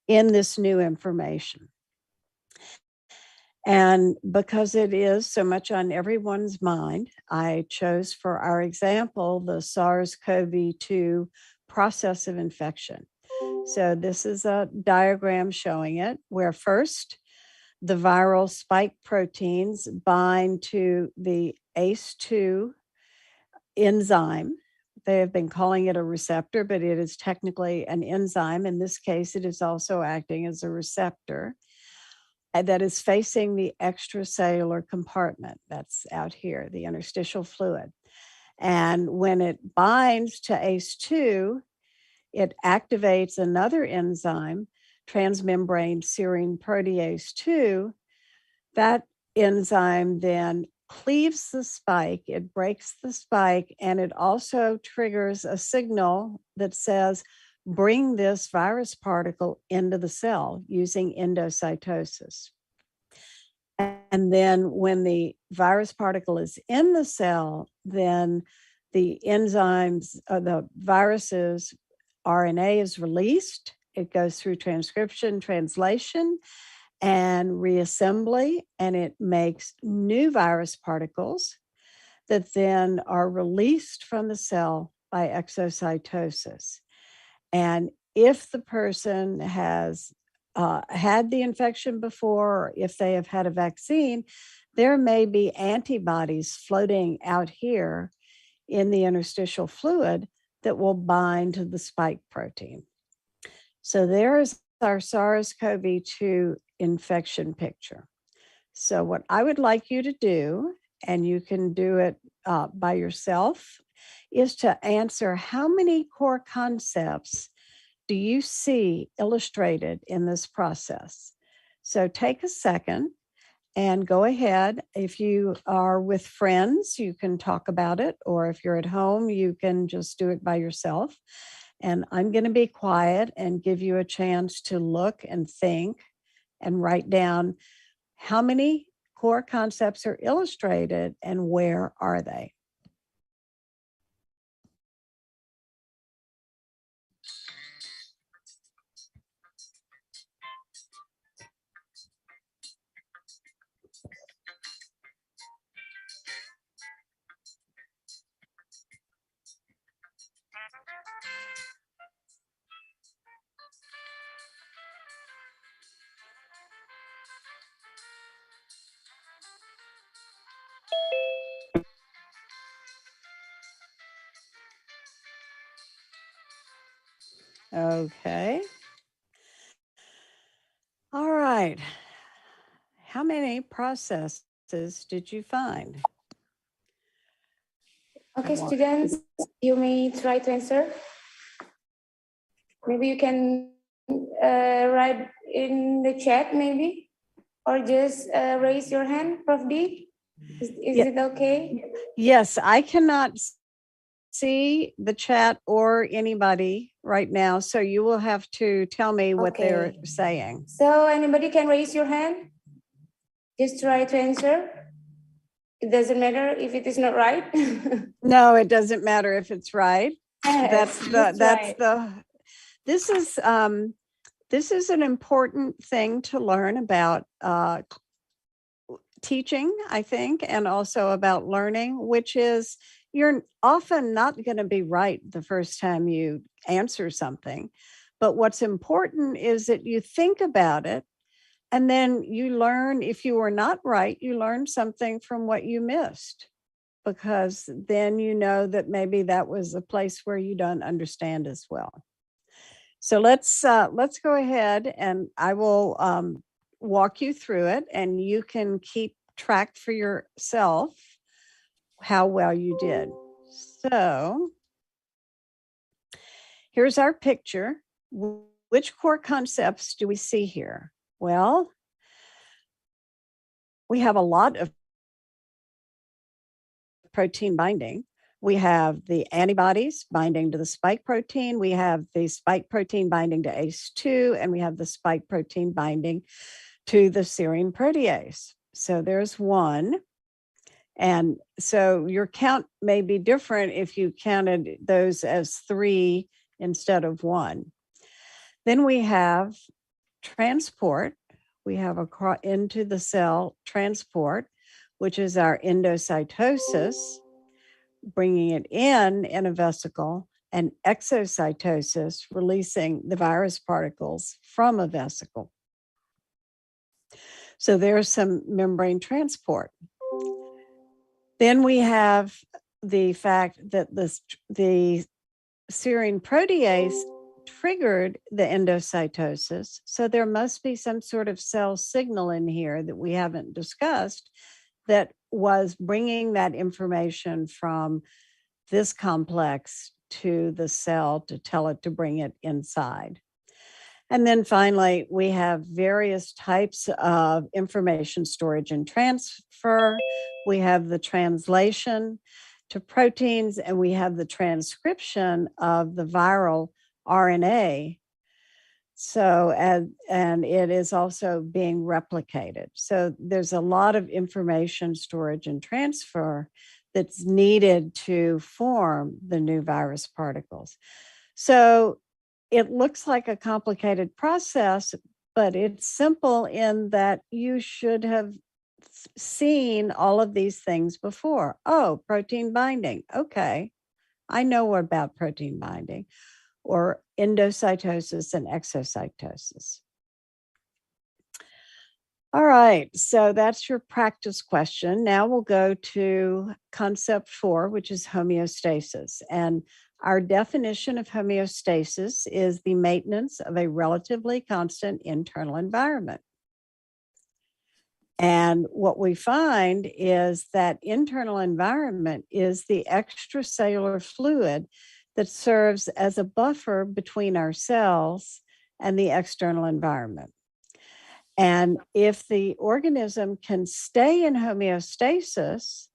in this new information. And because it is so much on everyone's mind, I chose for our example the SARS-CoV-2 process of infection. So this is a diagram showing it, where first the viral spike proteins bind to the ACE2 enzyme. They have been calling it a receptor, but it is technically an enzyme. In this case, it is also acting as a receptor that is facing the extracellular compartment. That's out here, the interstitial fluid. And when it binds to ACE2, it activates another enzyme, transmembrane serine protease 2. That enzyme then cleaves the spike, it breaks the spike, and it also triggers a signal that says, bring this virus particle into the cell using endocytosis. And then when the virus particle is in the cell, then the enzymes, the viruses, RNA is released. It goes through transcription, translation, and reassembly, and it makes new virus particles that then are released from the cell by exocytosis. And if the person has had the infection before, or if they have had a vaccine, there may be antibodies floating out here in the interstitial fluid that will bind to the spike protein. So there's our SARS-CoV-2 infection picture. So what I would like you to do, and you can do it by yourself, is to answer how many core concepts do you see illustrated in this process? So take a second and go ahead. If you are with friends, you can talk about it, or if you're at home, you can just do it by yourself. And I'm going to be quiet and give you a chance to look and think and write down how many core concepts are illustrated and where are they? Okay. All right. How many processes did you find? Okay, students, you may try to answer. Maybe you can write in the chat, maybe, or just raise your hand, Prof. D. Is it okay? Yes, I cannot see the chat or anybody right now, so you will have to tell me what they're saying. So anybody can raise your hand? Just try to answer. It doesn't matter if it is not right. No, it doesn't matter if it's right. Yes, This is an important thing to learn about teaching, I think, and also about learning, which is you're often not going to be right the first time you answer something. But what's important is that you think about it, and then you learn, if you were not right, you learn something from what you missed, because then you know that maybe that was a place where you don't understand as well. So let's go ahead and I will walk you through it, and you can keep track for yourself how well you did. So here's our picture. Which core concepts do we see here? Well, we have a lot of protein binding. We have the antibodies binding to the spike protein. We have the spike protein binding to ACE2, and we have the spike protein binding to the serine protease. So there's one. And so your count may be different if you counted those as 3 instead of 1. Then we have transport. We have into the cell transport, which is our endocytosis, bringing it in a vesicle, and exocytosis, releasing the virus particles from a vesicle. So there's some membrane transport. Then we have the fact that the serine protease triggered the endocytosis. So there must be some sort of cell signal in here that we haven't discussed that was bringing that information from this complex to the cell to tell it to bring it inside. And then finally, we have various types of information storage and transfer. We have the translation to proteins, and we have the transcription of the viral RNA. So, and it is also being replicated. So there's a lot of information storage and transfer that's needed to form the new virus particles. So it looks like a complicated process, but it's simple in that you should have seen all of these things before. Oh, protein binding. Okay, I know about protein binding, or endocytosis and exocytosis. All right, so that's your practice question. Now we'll go to concept 4, which is homeostasis. And our definition of homeostasis is the maintenance of a relatively constant internal environment. And what we find is that internal environment is the extracellular fluid that serves as a buffer between our cells and the external environment. And if the organism can stay in homeostasis,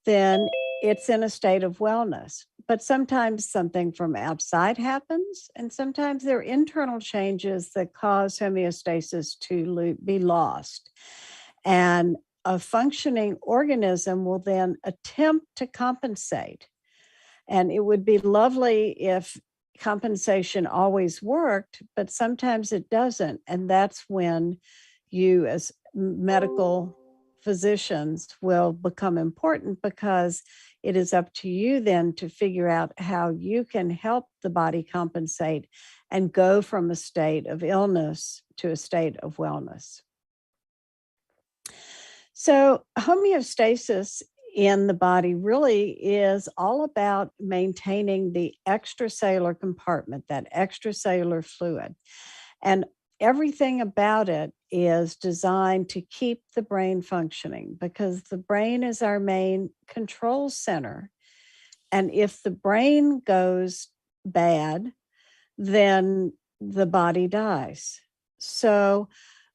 then it's in a state of wellness. But sometimes something from outside happens, and sometimes there are internal changes that cause homeostasis to be lost. And a functioning organism will then attempt to compensate. And it would be lovely if compensation always worked, but sometimes it doesn't. And that's when you, as medical physicians, will become important, because it is up to you then to figure out how you can help the body compensate and go from a state of illness to a state of wellness. So homeostasis in the body really is all about maintaining the extracellular compartment, that extracellular fluid. And everything about it is designed to keep the brain functioning, because the brain is our main control center. And if the brain goes bad, then the body dies. So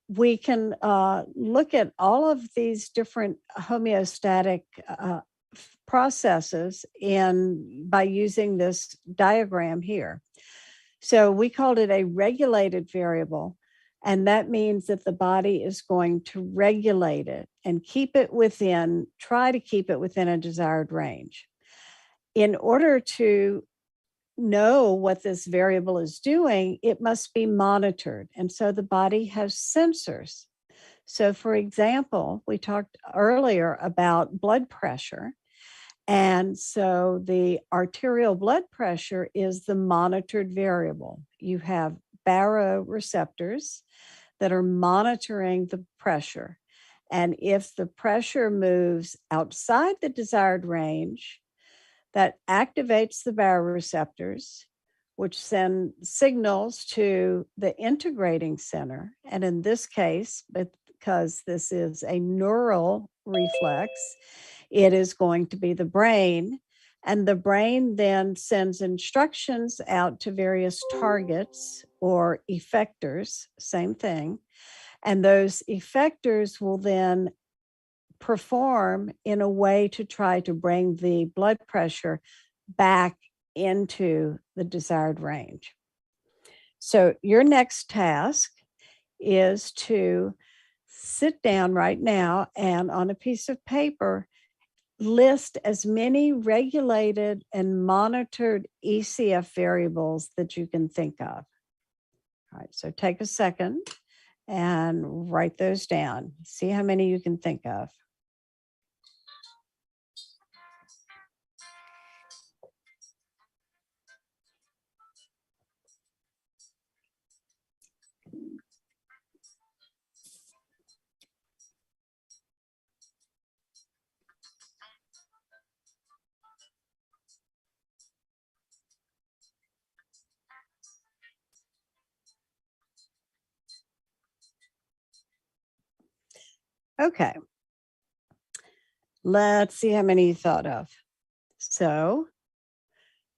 we can look at all of these different homeostatic processes by using this diagram here. So we called it a regulated variable, and that means that the body is going to regulate it and try to keep it within a desired range. In order to know what this variable is doing, it must be monitored. And so the body has sensors. So for example, we talked earlier about blood pressure. And so the arterial blood pressure is the monitored variable. You have baroreceptors that are monitoring the pressure. And if the pressure moves outside the desired range, that activates the baroreceptors, which send signals to the integrating center. And in this case, because this is a neural reflex, it is going to be the brain. And the brain then sends instructions out to various targets or effectors, same thing. And those effectors will then perform in a way to try to bring the blood pressure back into the desired range. So your next task is to sit down right now and on a piece of paper, list as many regulated and monitored ECF variables that you can think of. All right, so take a second and write those down. See how many you can think of. Okay, let's see how many you thought of. So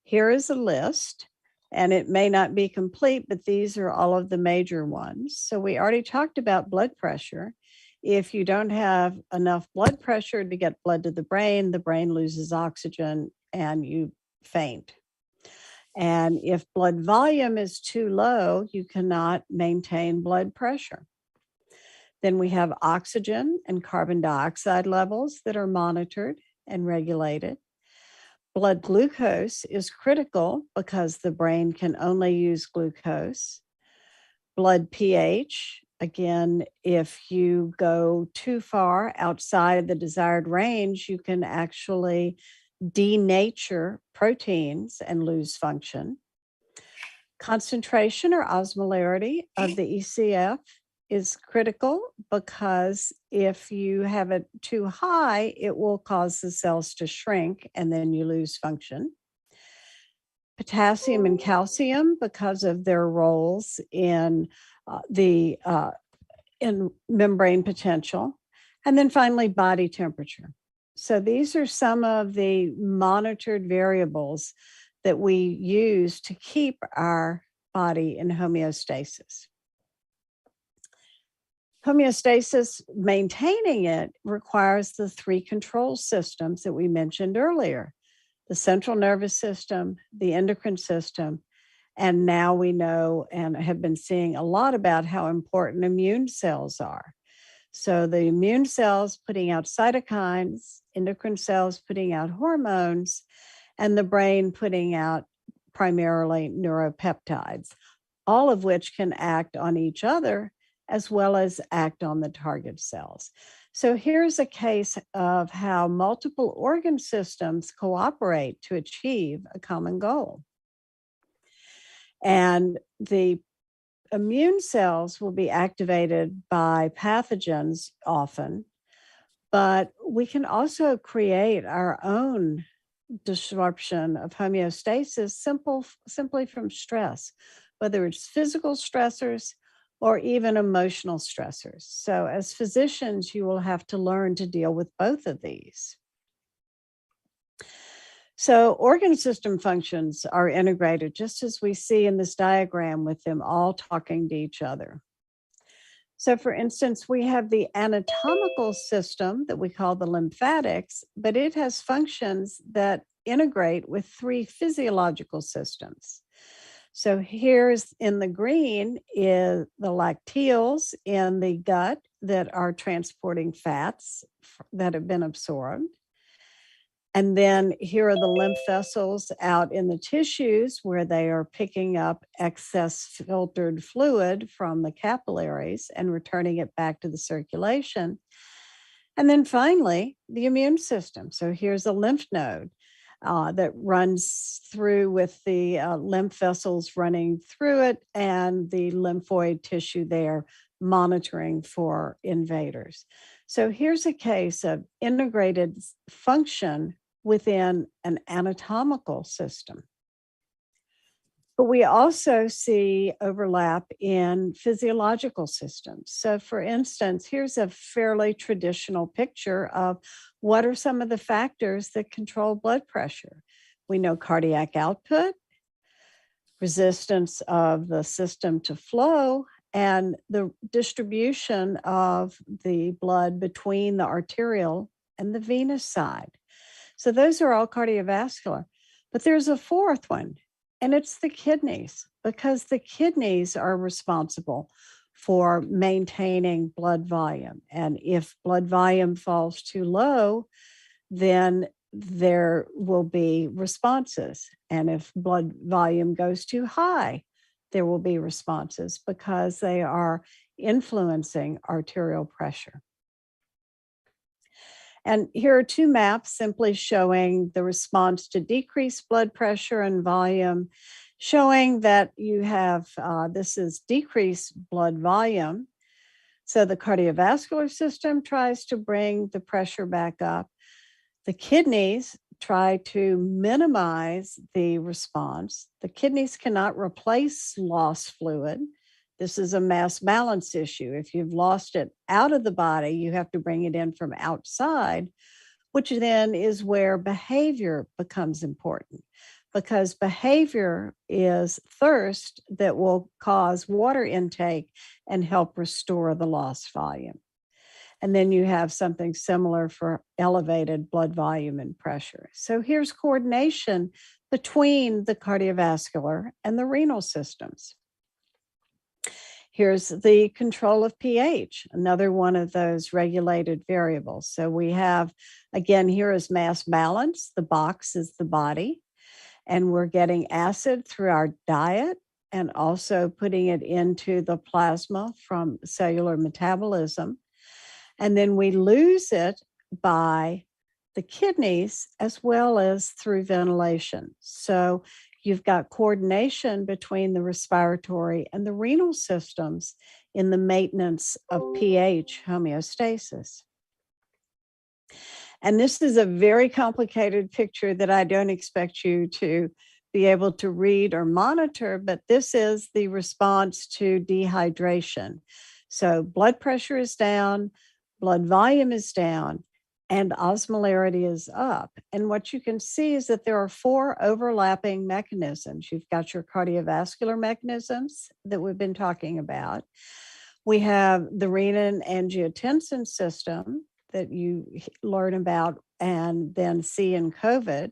here is a list, and it may not be complete, but these are all of the major ones. So we already talked about blood pressure. If you don't have enough blood pressure to get blood to the brain loses oxygen and you faint. And if blood volume is too low, you cannot maintain blood pressure. Then we have oxygen and carbon dioxide levels that are monitored and regulated. Blood glucose is critical because the brain can only use glucose. Blood pH, again, if you go too far outside the desired range, you can actually denature proteins and lose function. Concentration or osmolarity of the ECF is critical because if you have it too high, it will cause the cells to shrink and then you lose function. Potassium and calcium because of their roles in in membrane potential. And then finally, body temperature. So these are some of the monitored variables that we use to keep our body in homeostasis. Homeostasis, maintaining it requires the three control systems that we mentioned earlier: the central nervous system, the endocrine system, and now we know and have been seeing a lot about how important immune cells are. So the immune cells putting out cytokines, endocrine cells putting out hormones, and the brain putting out primarily neuropeptides, all of which can act on each other as well as act on the target cells. So here's a case of how multiple organ systems cooperate to achieve a common goal. And the immune cells will be activated by pathogens often, but we can also create our own disruption of homeostasis simply from stress, whether it's physical stressors or even emotional stressors. So as physicians, you will have to learn to deal with both of these. So organ system functions are integrated, just as we see in this diagram, with them all talking to each other. So for instance, we have the anatomical system that we call the lymphatics, but it has functions that integrate with three physiological systems. So here's in the green is the lacteals in the gut that are transporting fats that have been absorbed. And then here are the lymph vessels out in the tissues where they are picking up excess filtered fluid from the capillaries and returning it back to the circulation. And then finally, the immune system. So here's a lymph node that runs through with the lymph vessels running through it and the lymphoid tissue there monitoring for invaders. So here's a case of integrated function within an anatomical system. But we also see overlap in physiological systems. So for instance, here's a fairly traditional picture of what are some of the factors that control blood pressure. We know cardiac output, resistance of the system to flow, and the distribution of the blood between the arterial and the venous side. So those are all cardiovascular. But there's a fourth one, and it's the kidneys, because the kidneys are responsible for maintaining blood volume. And if blood volume falls too low, then there will be responses. And if blood volume goes too high, there will be responses because they are influencing arterial pressure. And here are two maps simply showing the response to decreased blood pressure and volume, showing that you have, this is decreased blood volume. So the cardiovascular system tries to bring the pressure back up. The kidneys try to minimize the response. The kidneys cannot replace lost fluid. This is a mass balance issue. If you've lost it out of the body, you have to bring it in from outside, which then is where behavior becomes important, because behavior is thirst that will cause water intake and help restore the lost volume. And then you have something similar for elevated blood volume and pressure. So here's coordination between the cardiovascular and the renal systems. Here's the control of pH, another one of those regulated variables. So we have, again, here is mass balance. The box is the body, and we're getting acid through our diet and also putting it into the plasma from cellular metabolism. And then we lose it by the kidneys as well as through ventilation. So you've got coordination between the respiratory and the renal systems in the maintenance of pH homeostasis. And this is a very complicated picture that I don't expect you to be able to read or monitor, but this is the response to dehydration. So blood pressure is down, blood volume is down, and osmolarity is up. And what you can see is that there are four overlapping mechanisms. You've got your cardiovascular mechanisms that we've been talking about. We have the renin-angiotensin system that you learn about and then see in COVID.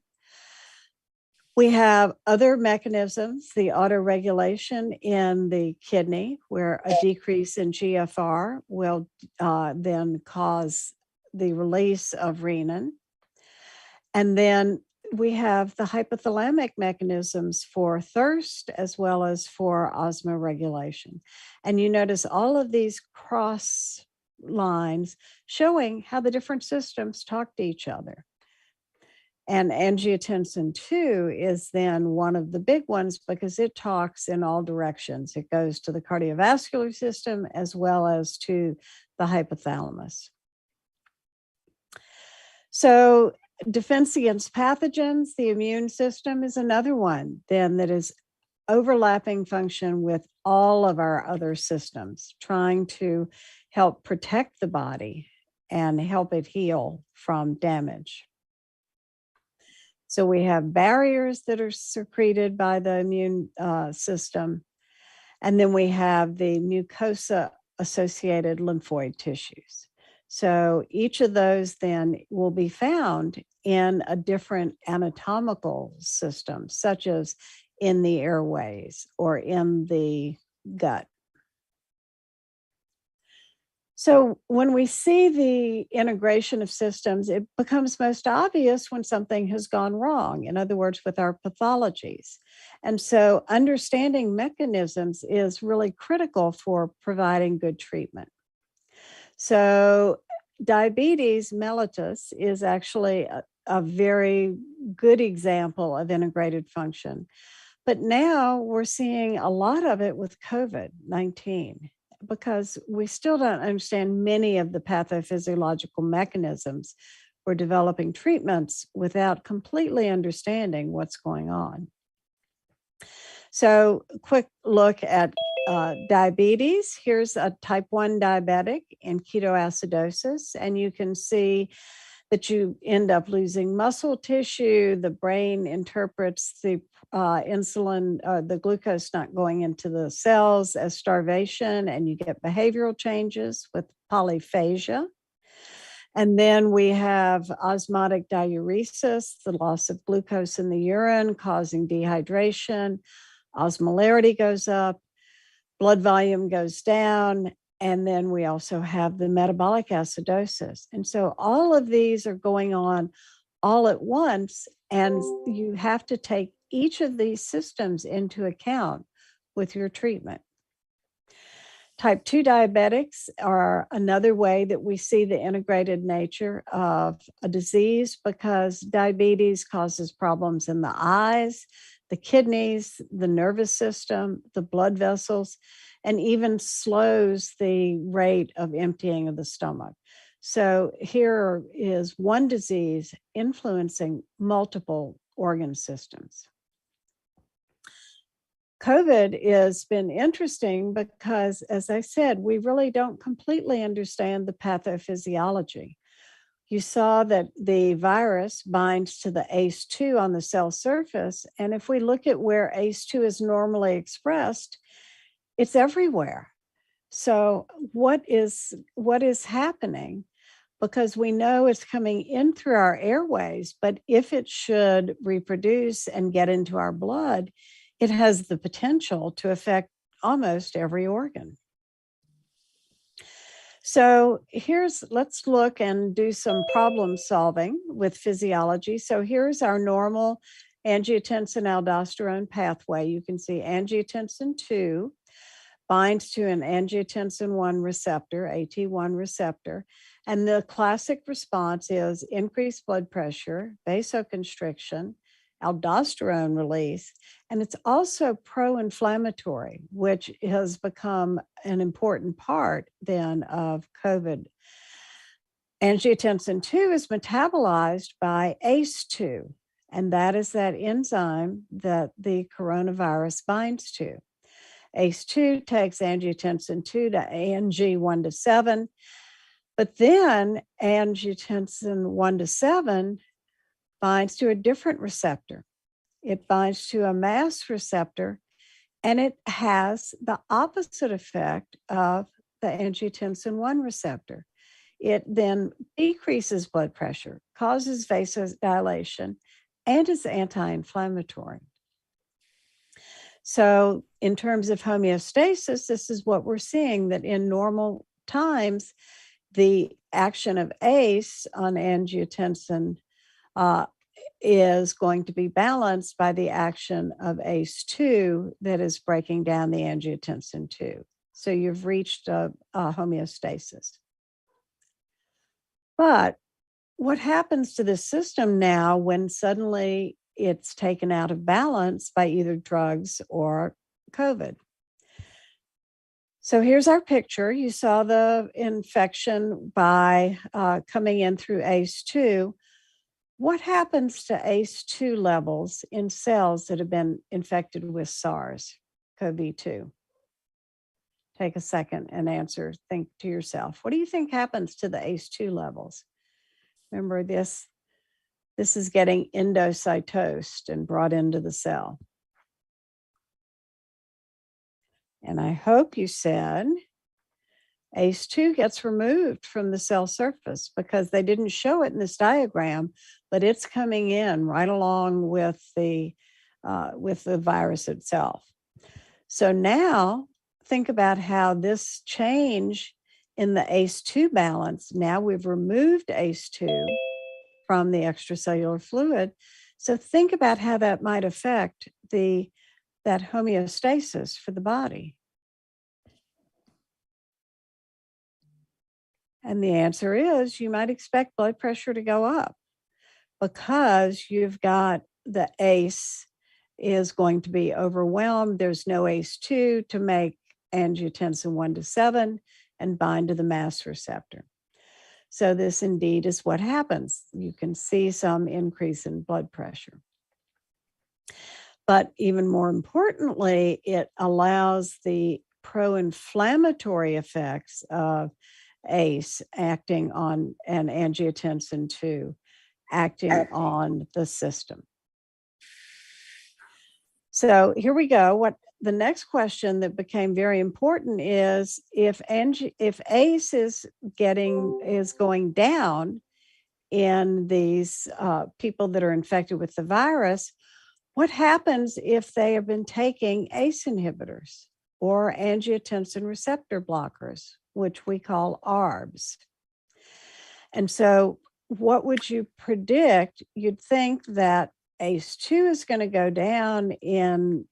We have other mechanisms, the autoregulation in the kidney, where a decrease in GFR will then cause the release of renin. And then we have the hypothalamic mechanisms for thirst as well as for osmoregulation. And you notice all of these cross lines showing how the different systems talk to each other. And angiotensin 2 is then one of the big ones because it talks in all directions. It goes to the cardiovascular system as well as to the hypothalamus. So defense against pathogens, the immune system is another one then that is overlapping function with all of our other systems, trying to help protect the body and help it heal from damage. So we have barriers that are secreted by the immune system. And then we have the mucosa-associated lymphoid tissues. So each of those then will be found in a different anatomical system, such as in the airways or in the gut. So when we see the integration of systems, it becomes most obvious when something has gone wrong, in other words, with our pathologies. And so understanding mechanisms is really critical for providing good treatment. So diabetes mellitus is actually a very good example of integrated function. But now we're seeing a lot of it with COVID-19. Because we still don't understand many of the pathophysiological mechanisms. We're developing treatments without completely understanding what's going on. So quick look at diabetes. Here's a type 1 diabetic in ketoacidosis, and you can see that you end up losing muscle tissue. The brain interprets the insulin, the glucose not going into the cells as starvation, and you get behavioral changes with polyphagia. And then we have osmotic diuresis, the loss of glucose in the urine causing dehydration. Osmolarity goes up, blood volume goes down, and then we also have the metabolic acidosis. And so all of these are going on all at once, and you have to take each of these systems into account with your treatment. Type 2 diabetics are another way that we see the integrated nature of a disease, because diabetes causes problems in the eyes, the kidneys, the nervous system, the blood vessels, and even slows the rate of emptying of the stomach. So here is one disease influencing multiple organ systems. COVID has been interesting because, as I said, we really don't completely understand the pathophysiology. You saw that the virus binds to the ACE2 on the cell surface, and if we look at where ACE2 is normally expressed, it's everywhere. So what is happening? Because we know it's coming in through our airways, but if it should reproduce and get into our blood, it has the potential to affect almost every organ. So let's look and do some problem solving with physiology. So here's our normal angiotensin-aldosterone pathway. You can see angiotensin 2 binds to an angiotensin 1 receptor, AT1 receptor. And the classic response is increased blood pressure, vasoconstriction, aldosterone release, and it's also pro-inflammatory, which has become an important part then of COVID. Angiotensin 2 is metabolized by ACE2, and that is that enzyme that the coronavirus binds to. ACE2 takes angiotensin 2 to ANG 1 to 7, but then angiotensin 1 to 7 binds to a different receptor. It binds to a MAS receptor, and it has the opposite effect of the angiotensin 1 receptor. It then decreases blood pressure, causes vasodilation, and is anti-inflammatory. So in terms of homeostasis, this is what we're seeing, that in normal times, the action of ACE on angiotensin is going to be balanced by the action of ACE2 that is breaking down the angiotensin 2. So you've reached a homeostasis. But what happens to this system now when suddenly it's taken out of balance by either drugs or COVID? So here's our picture. You saw the infection by coming in through ACE2. What happens to ACE2 levels in cells that have been infected with SARS-CoV-2? Take a second and answer. Think to yourself, what do you think happens to the ACE2 levels? Remember, this is getting endocytosed and brought into the cell. And I hope you said ACE2 gets removed from the cell surface, because they didn't show it in this diagram, but it's coming in right along with the virus itself. So now think about how this change in the ACE2 balance, now we've removed ACE2 from the extracellular fluid. So think about how that might affect that homeostasis for the body. And the answer is you might expect blood pressure to go up, because you've got the ACE is going to be overwhelmed. There's no ACE2 to make angiotensin 1 to 7 and bind to the MAS receptor. So this indeed is what happens. You can see some increase in blood pressure. But even more importantly, it allows the pro-inflammatory effects of ACE acting on, and angiotensin 2 acting on the system. So here we go. What the next question that became very important is if ACE is going down in these people that are infected with the virus, what happens if they have been taking ACE inhibitors or angiotensin receptor blockers, which we call ARBs? And so what would you predict? You'd think that ACE2 is going to go down in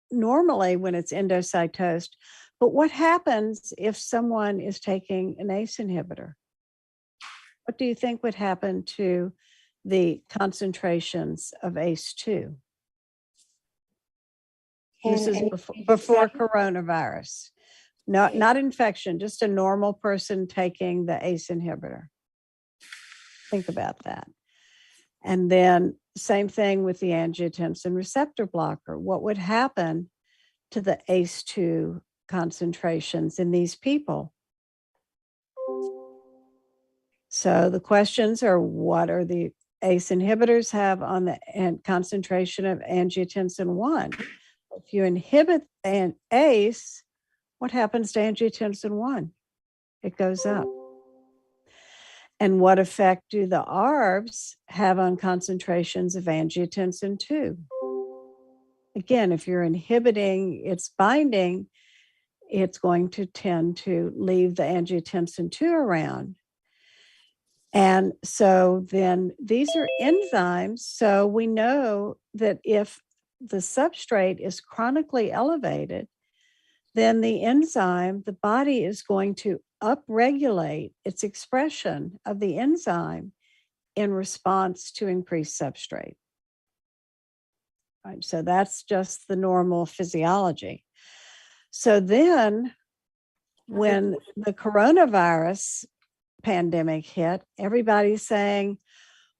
normally when it's endocytosed, but what happens if someone is taking an ACE inhibitor? What do you think would happen to the concentrations of ACE2? This is before coronavirus. Not infection, just a normal person taking the ACE inhibitor. Think about that. And then same thing with the angiotensin receptor blocker. What would happen to the ACE2 concentrations in these people? So the questions are, what are the ACE inhibitors have on the concentration of angiotensin 1? If you inhibit an ACE, what happens to angiotensin 1? It goes up. And what effect do the ARBs have on concentrations of angiotensin 2? Again, if you're inhibiting its binding, it's going to tend to leave the angiotensin 2 around. And so then these are enzymes. So we know that if the substrate is chronically elevated, then the enzyme, the body is going to upregulate its expression of the enzyme in response to increased substrate. Right, so that's just the normal physiology. So then when the coronavirus pandemic hit, everybody's saying,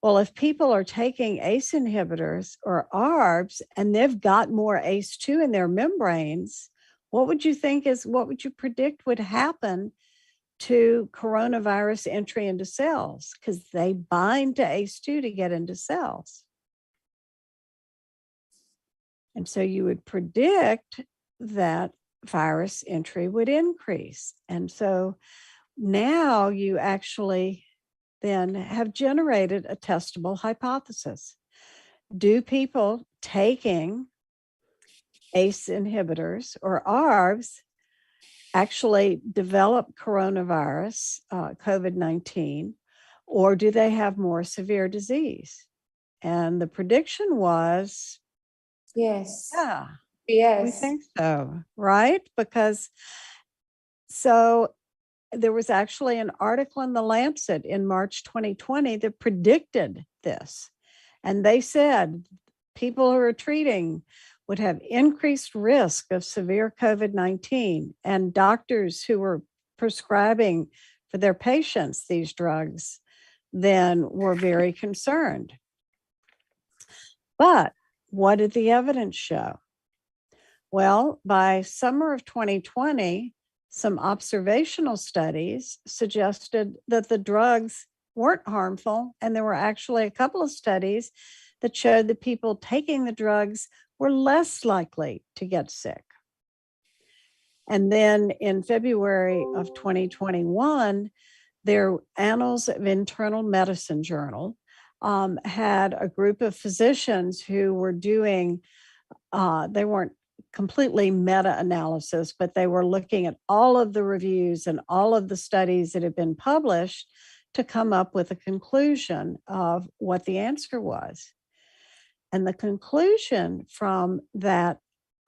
well, if people are taking ACE inhibitors or ARBs and they've got more ACE2 in their membranes, what would you predict would happen to coronavirus entry into cells? Because they bind to ACE2 to get into cells. And so you would predict that virus entry would increase. And so now you actually then have generated a testable hypothesis. Do people taking ACE inhibitors or ARBs actually develop coronavirus, COVID-19, or do they have more severe disease? And the prediction was, yes. yeah, Yes. we think so, right? Because so there was actually an article in The Lancet in March 2020 that predicted this. And they said people who are treating would have increased risk of severe COVID-19, and doctors who were prescribing for their patients these drugs then were very concerned. But what did the evidence show? Well, by summer of 2020, some observational studies suggested that the drugs weren't harmful, and there were actually a couple of studies that showed that people taking the drugs were less likely to get sick. And then in February of 2021, their Annals of Internal Medicine journal had a group of physicians who were doing, they weren't completely meta-analysis, but they were looking at all of the reviews and all of the studies that had been published to come up with a conclusion of what the answer was. And the conclusion from that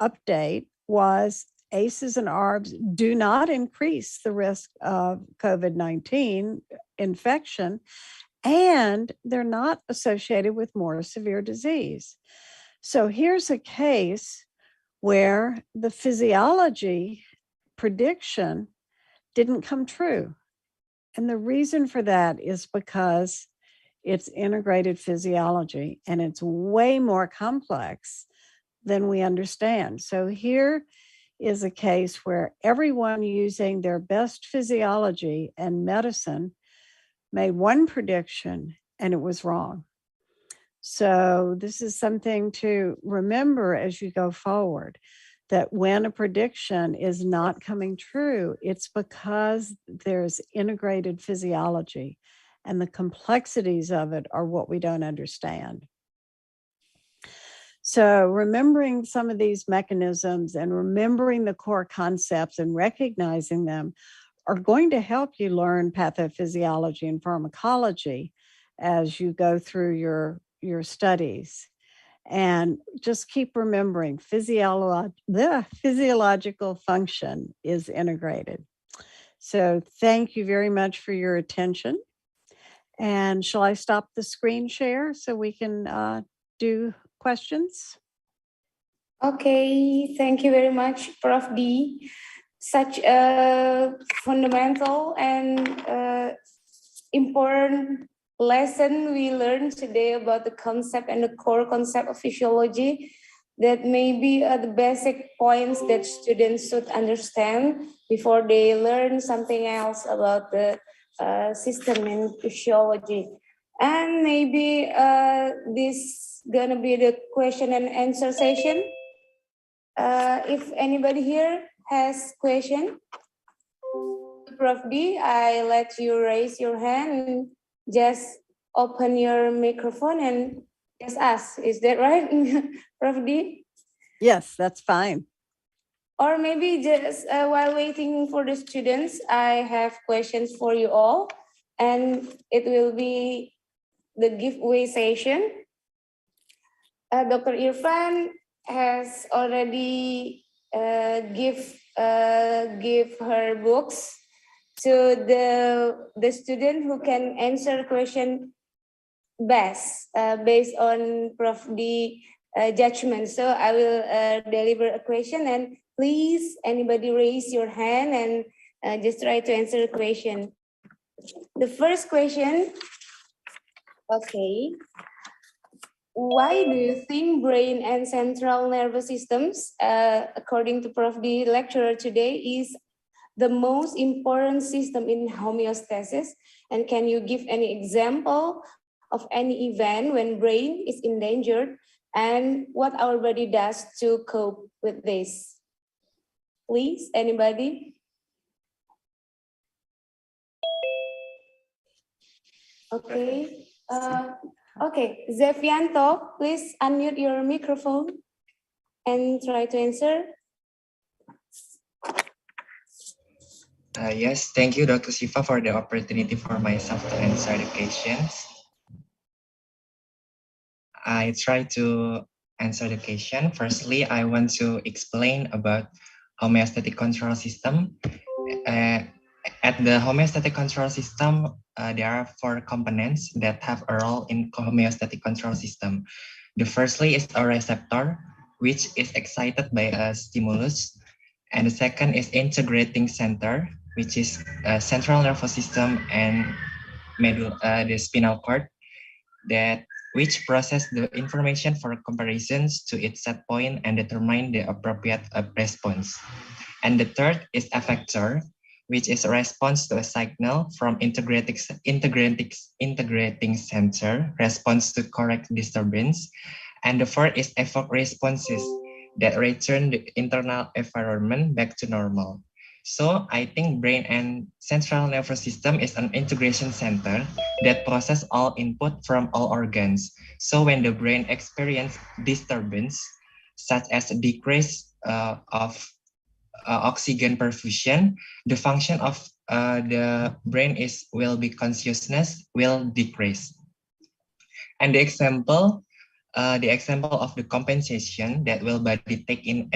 update was ACEs and ARBs do not increase the risk of COVID-19 infection, and they're not associated with more severe disease. So here's a case where the physiology prediction didn't come true. And the reason for that is because it's integrated physiology and it's way more complex than we understand. So here is a case where everyone using their best physiology and medicine made one prediction and it was wrong. So this is something to remember as you go forward, that when a prediction is not coming true, it's because there's integrated physiology and the complexities of it are what we don't understand. So remembering some of these mechanisms and remembering the core concepts and recognizing them are going to help you learn pathophysiology and pharmacology as you go through your studies. And just keep remembering the physiological function is integrated. So thank you very much for your attention. And shall I stop the screen share so we can do questions? Okay, thank you very much, Prof. D. Such a fundamental and important lesson we learned today about the concept and the core concept of physiology that may be the basic points that students should understand before they learn something else about the system in physiology. And maybe this gonna be the question and answer session. If anybody here has question, Prof. D, I let you raise your hand and just open your microphone and just ask. Is that right, Prof. D? Yes, that's fine. Or maybe just while waiting for the students, I have questions for you all, and it will be the giveaway session. Dr. Irfan has already give her books to the student who can answer question best based on Prof. D judgment. So I will deliver a question, and please anybody raise your hand and just try to answer the question. The first question, okay. Why do you think brain and central nervous systems, according to Prof. D lecturer today, is the most important system in homeostasis? And can you give any example of any event when brain is endangered and what our body does to cope with this? Please, anybody? Okay. Okay, Zefianto, please unmute your microphone and try to answer. Yes, thank you, Dr. Siva, for the opportunity for myself to answer the questions. I try to answer the question. Firstly, I want to explain about homeostatic control system. At the homeostatic control system, there are 4 components that have a role in homeostatic control system. The firstly is a receptor, which is excited by a stimulus. And the second is integrating center, which is central nervous system and the spinal cord, which process the information for comparisons to its set point and determine the appropriate response. And the third is effector, which is a response to a signal from integrating center, response to correct disturbance. And the fourth is evoke responses that return the internal environment back to normal. So I think brain and central nervous system is an integration center that process all input from all organs. So when the brain experiences disturbance, such as a decrease of oxygen perfusion, the function of the brain will be consciousness will decrease. And the example of the compensation that will body take in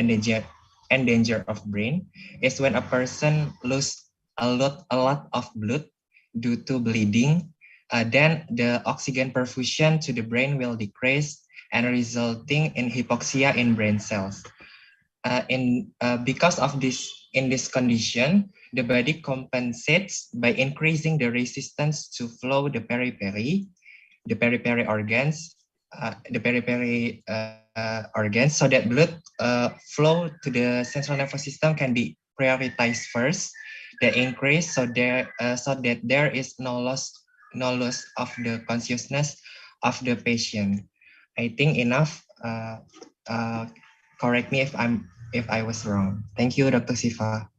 endanger of brain is when a person lose a lot of blood due to bleeding, then the oxygen perfusion to the brain will decrease and resulting in hypoxia in brain cells. Because of this, in this condition, the body compensates by increasing the resistance to flow the periphery organs, the periphery organs so that blood flow to the central nervous system can be prioritized first. The increase so that there is no loss of the consciousness of the patient. I think enough. Correct me if I was wrong. Thank you, Dr. Siva.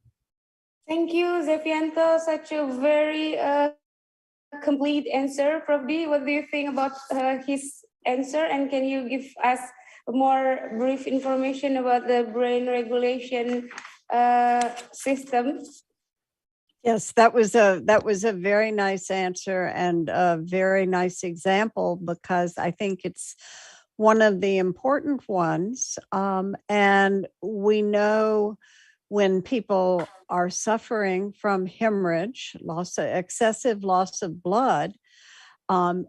Thank you, Zefianto. Such a very complete answer. Prof. D, what do you think about his answer? And can you give us more brief information about the brain regulation system? Yes, that was a very nice answer and a very nice example, because I think it's one of the important ones. And we know when people are suffering from hemorrhage, excessive loss of blood,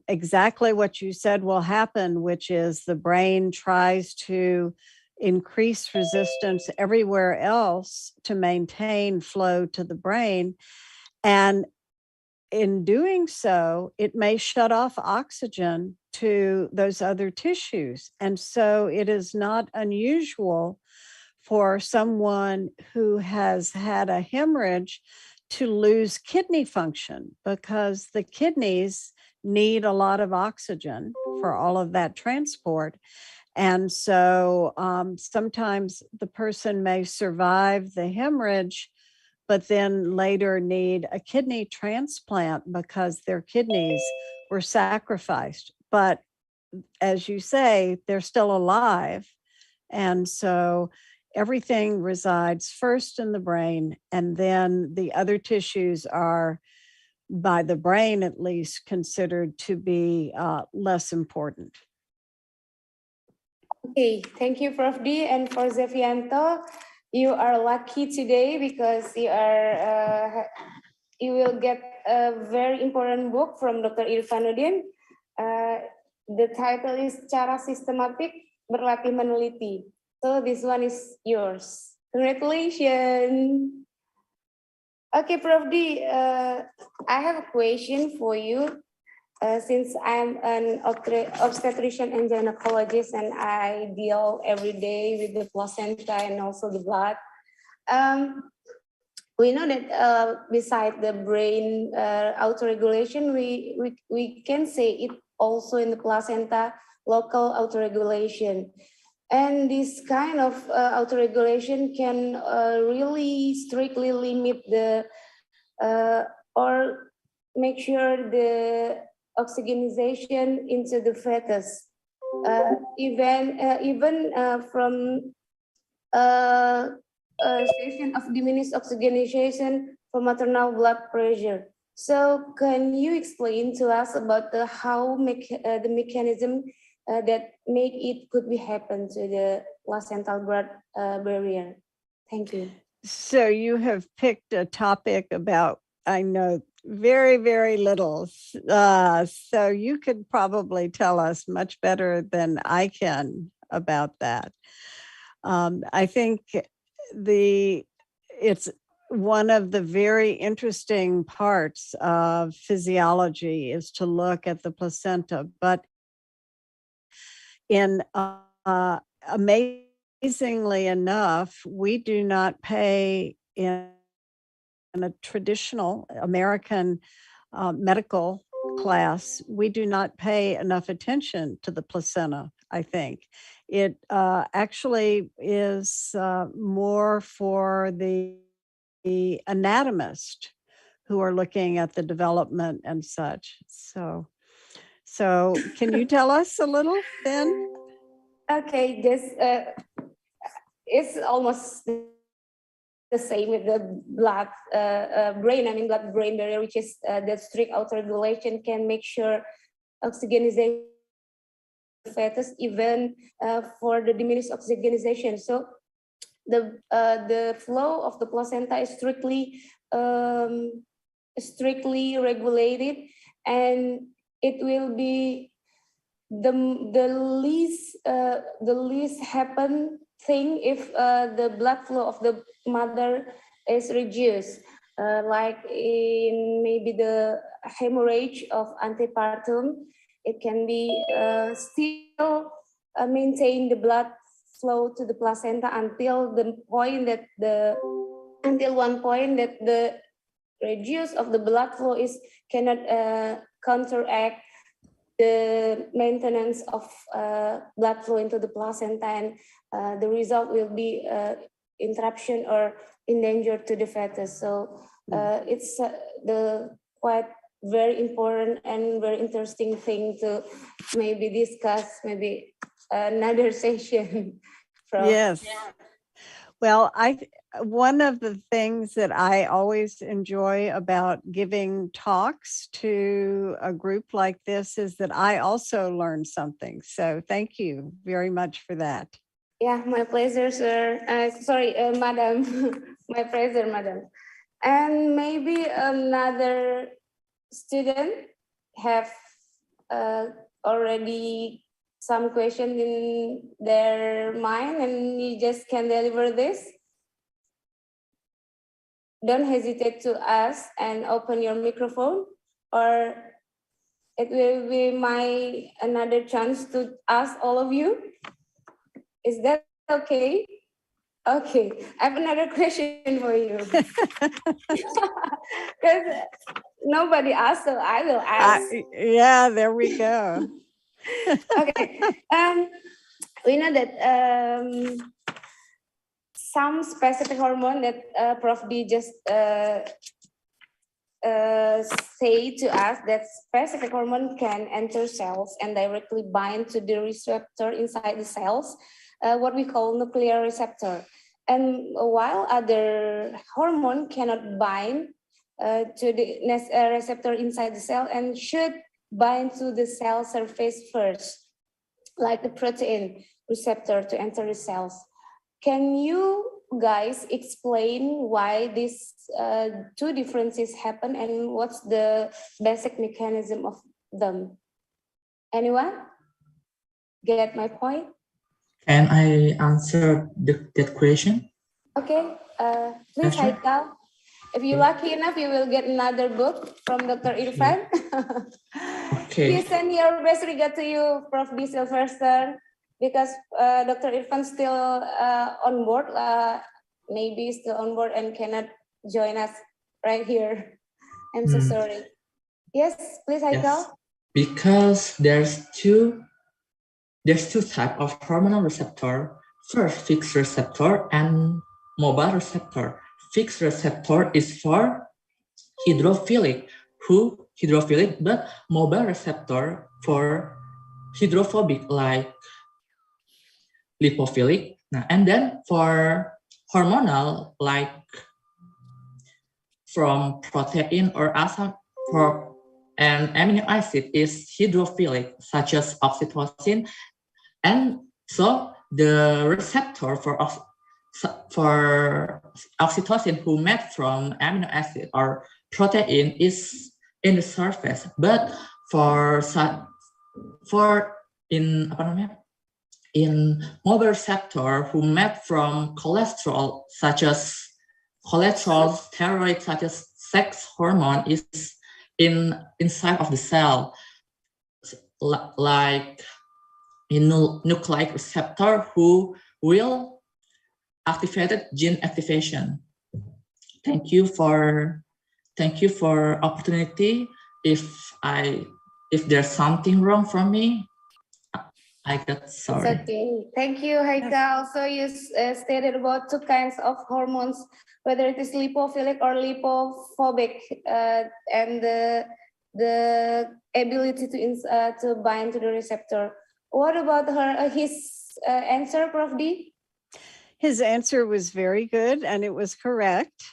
exactly what you said will happen, which is the brain tries to increase resistance everywhere else to maintain flow to the brain. And in doing so, it may shut off oxygen to those other tissues. And so it is not unusual for someone who has had a hemorrhage to lose kidney function, because the kidneys need a lot of oxygen for all of that transport. And so sometimes the person may survive the hemorrhage, but then later need a kidney transplant because their kidneys were sacrificed. But as you say, they're still alive. And so everything resides first in the brain, and then the other tissues are, by the brain at least, considered to be less important. Okay, thank you, Prof. D. And for Zefianto, you are lucky today because you will get a very important book from Dr. Irfanuddin. The title is Cara Sistematik Berlatih Meneliti. So this one is yours. Congratulations. Okay, Prof. D, I have a question for you. Since I'm an obstetrician and gynecologist and I deal every day with the placenta and also the blood, we know that beside the brain autoregulation, we can say it also in the placenta local autoregulation. And this kind of autoregulation can really strictly limit the or make sure the oxygenization into the fetus, even from a station of diminished oxygenation for maternal blood pressure. So can you explain to us about the the mechanism that make it could be happen to the placental blood barrier? Thank you. So you have picked a topic about, I know very, very little. So you could probably tell us much better than I can about that. I think it's one of the very interesting parts of physiology is to look at the placenta, but amazingly enough, we do not pay in a traditional American medical class, we do not pay enough attention to the placenta, I think. It actually is more for the anatomist who are looking at the development and such. So can you tell us a little then? Okay, this it's almost the same with the blood blood-brain barrier, which is the strict autoregulation can make sure oxygenization fetus even for the diminished oxygenization. So the flow of the placenta is strictly regulated, and it will be the least happen thing if the blood flow of the mother is reduced, like in maybe the hemorrhage of antepartum. It can be still maintain the blood flow to the placenta until one point that the reduce of the blood flow cannot counteract the maintenance of blood flow into the placenta, and the result will be interruption or endanger to the fetus. So it's the quite very important and very interesting thing to maybe discuss, maybe another session. Yes. Well, one of the things that I always enjoy about giving talks to a group like this is that I also learn something. So thank you very much for that. Yeah, my pleasure, sir. Madam. My pleasure, madam. And maybe another student have already some question in their mind and you just can deliver this. Don't hesitate to ask and open your microphone, or it will be my another chance to ask all of you. Is that okay? Okay, I have another question for you. Because nobody asked, so I will ask. Yeah, there we go. Okay, we know that some specific hormone that Prof. D just say to us that specific hormone can enter cells and directly bind to the receptor inside the cells, what we call nuclear receptor. And while other hormone cannot bind to the receptor inside the cell and should bind to the cell surface first, like the protein receptor to enter the cells. Can you guys explain why these two differences happen and what's the basic mechanism of them? Anyone get my point? Can I answer that question? Okay, please, Sure. Haikal. If you're lucky enough, you will get another book from Dr. Irfan. Okay. Please send your best regard to you, Prof. D. Silverthorn, because Dr. Irfan still on board, maybe still on board and cannot join us right here. I'm so sorry. Yes, please, Haikal. Yes. Because there's two types of hormonal receptor. First, fixed receptor and mobile receptor. Fixed receptor is for hydrophilic, but mobile receptor for hydrophobic, like lipophilic. And then for hormonal, like from protein or an amino acid is hydrophilic, such as oxytocin. And so the receptor for oxytocin who made from amino acid or protein is in the surface, but in mobile receptor who made from cholesterol, such as cholesterol, steroid, such as sex hormone, is inside of the cell, like in nucleic receptor who will activate gene activation. Thank you for opportunity. If there's something wrong from me, I got sorry. It's okay. Thank you, Haikal. So you stated about two kinds of hormones, whether it is lipophilic or lipophobic, and the ability to bind to the receptor. What about his answer, Prof. D? His answer was very good and it was correct.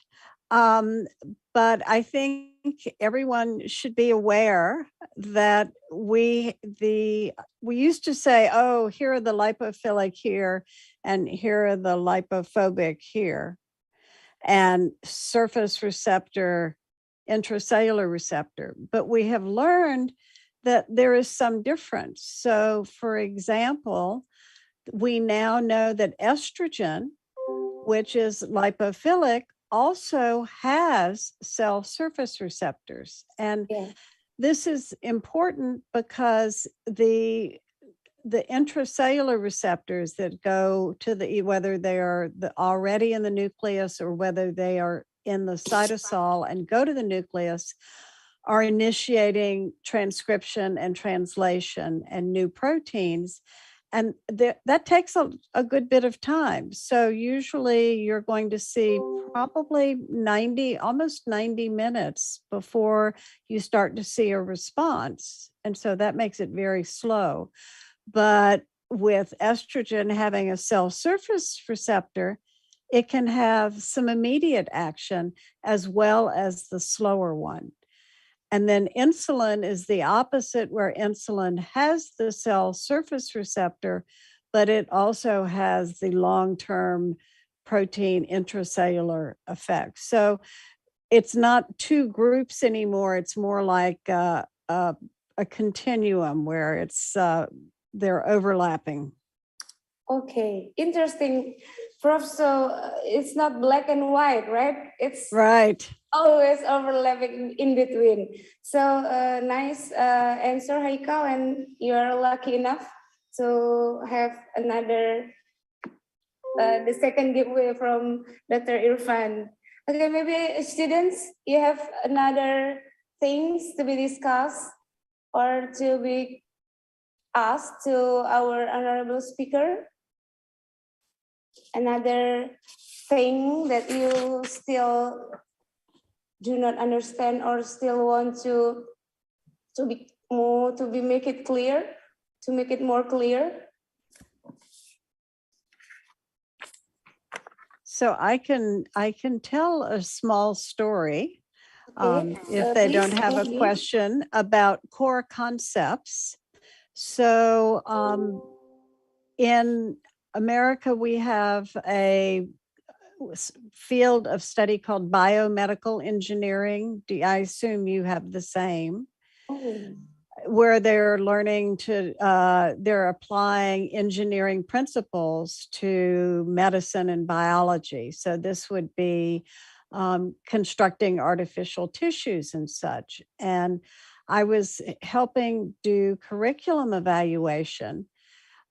But I think everyone should be aware that we used to say, oh, here are the lipophilic here and here are the lipophobic here, and surface receptor, intracellular receptor. But we have learned that there is some difference. So for example, we now know that estrogen, which is lipophilic, also has cell surface receptors. And this is important because the the intracellular receptors that go to whether they are already in the nucleus or whether they are in the cytosol and go to the nucleus, are initiating transcription and translation and new proteins. And that takes a good bit of time. So usually you're going to see probably almost 90 minutes before you start to see a response. And so that makes it very slow. But with estrogen having a cell surface receptor, it can have some immediate action as well as the slower one. And then insulin is the opposite, where insulin has the cell surface receptor, but it also has the long-term protein intracellular effect. So it's not two groups anymore. It's more like a continuum where it's they're overlapping. Okay, interesting, Prof. So it's not black and white, right? It's right. Always overlapping in between. So nice answer, Haikal, and you're lucky enough to have another, the second giveaway from Dr. Irfan. Okay, maybe students, you have another things to be discussed or to be asked to our honorable speaker. Another thing that you still do not understand or still want to make it clear, to make it more clear? So I can tell a small story, Okay. if they Please, don't have a question about core concepts. So in America, we have a field of study called biomedical engineering. I assume you have the same, where they're learning to, they're applying engineering principles to medicine and biology. So this would be constructing artificial tissues and such. And I was helping do curriculum evaluation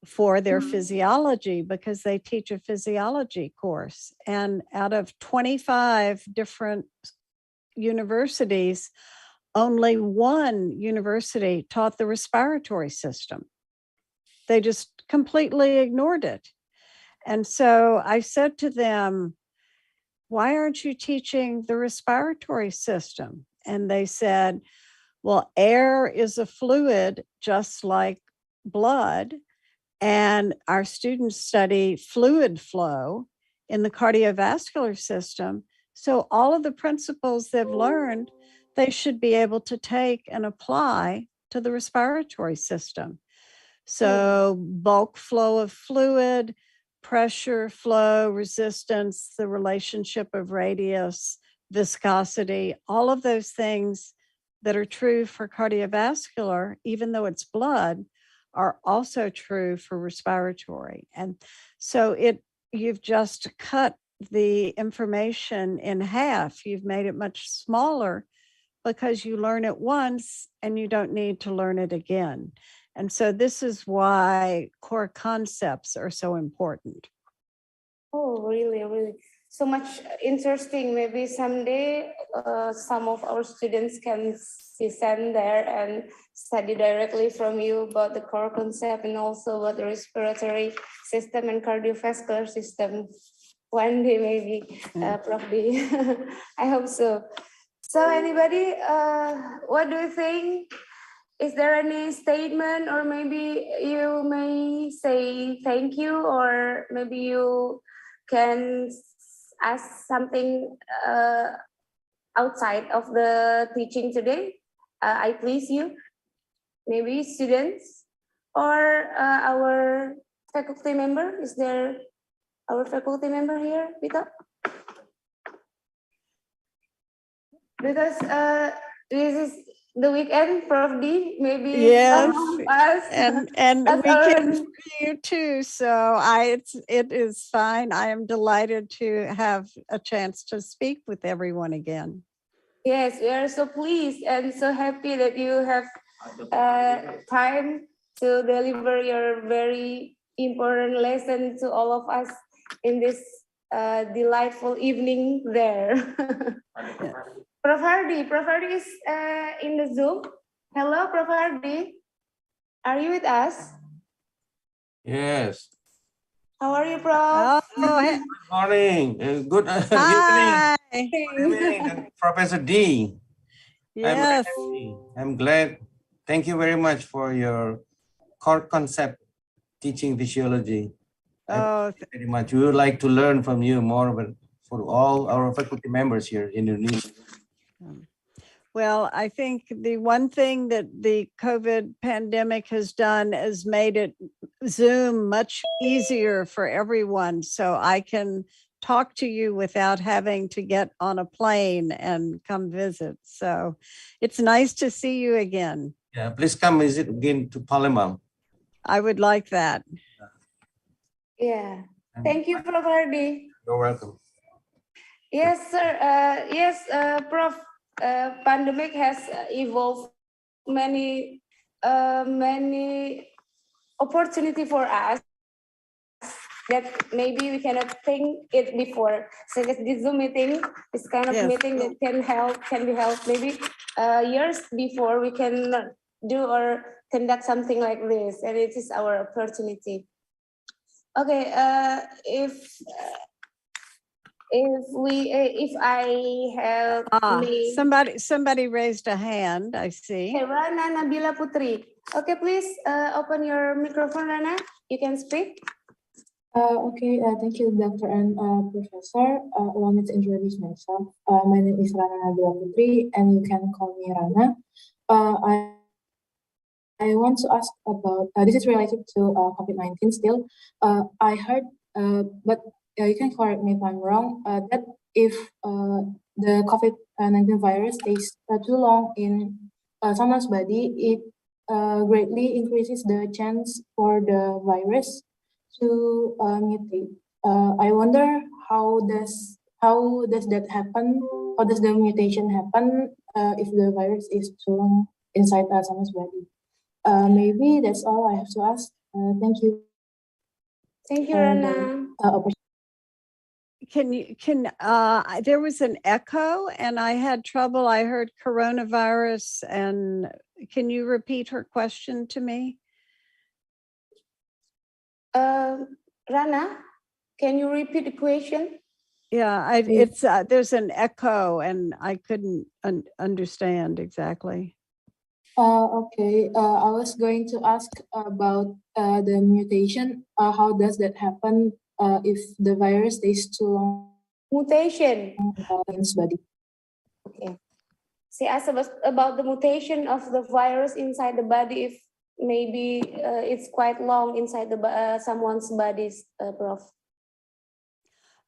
for their physiology, because they teach a physiology course. And out of 25 different universities, only one university taught the respiratory system. They just completely ignored it. And so I said to them, why aren't you teaching the respiratory system? And they said, well, air is a fluid just like blood. And our students study fluid flow in the cardiovascular system. So all of the principles they've learned, they should be able to take and apply to the respiratory system. So bulk flow of fluid, pressure, flow, resistance, the relationship of radius, viscosity, all of those things that are true for cardiovascular, even though it's blood, are also true for respiratory. And so you've just cut the information in half. You've made it much smaller because you learn it once and you don't need to learn it again. And so this is why core concepts are so important. Oh, really, really. So much interesting. Maybe someday some of our students can be sent there and study directly from you about the core concept and also about the respiratory system and cardiovascular system. One day, maybe, Prof. D. I hope so. So anybody, what do you think? Is there any statement, or maybe you may say thank you, or maybe you can ask something outside of the teaching today? I please you, maybe students or our faculty member. Is there our faculty member here, Vito? Because this is the weekend, Prof. D. Maybe yes, some of us and weekend for you too. So it is fine. I am delighted to have a chance to speak with everyone again. Yes, we are so pleased and so happy that you have time to deliver your very important lesson to all of us in this delightful evening there. Prof. Hardy is in the Zoom. Hello, Prof. Hardy. Are you with us? Yes. How are you, Prof? Oh, hey. Good morning. Good evening. Hi. Good evening, Professor D. Yes. I'm glad. Thank you very much for your core concept teaching physiology. Oh, Very much. We would like to learn from you more, but for all our faculty members here in Indonesia. well, I think the one thing that the COVID pandemic has done is made it Zoom much easier for everyone. So I can talk to you without having to get on a plane and come visit. So it's nice to see you again. Yeah, please come visit again to Palembang. I would like that. Yeah. Thank you, Prof. Hardy. You're welcome. Yes, sir. Yes, Prof. Pandemic has evolved many opportunity for us that maybe we cannot think it before. So this Zoom meeting, this kind of Yes. meeting that can be held maybe years before we can do or conduct something like this, and it is our opportunity. Okay, if I have Somebody raised a hand, I see. Okay, Rana Nabila Putri. Okay, please open your microphone, Rana. You can speak. Thank you, Dr. and Professor. Allow me to introduce myself. My name is Rana Nabila Putri, and you can call me Rana. I want to ask about, this is related to COVID-19 still. I heard, but you can correct me if I'm wrong, that if the COVID-19 virus stays too long in someone's body, it greatly increases the chance for the virus to mutate. I wonder how does that happen? How does the mutation happen if the virus is too long inside someone's body? Maybe that's all I have to ask. Thank you. Thank you, Rana. There was an echo and I had trouble. I heard coronavirus, and can you repeat her question to me? Rana, can you repeat the question? Yeah, there's an echo and I couldn't understand exactly. Okay. I was going to ask about the mutation. How does that happen if the virus stays too long? Mutation. In its body. Okay. She asked about the mutation of the virus inside the body. If maybe it's quite long inside the someone's bodies, Prof.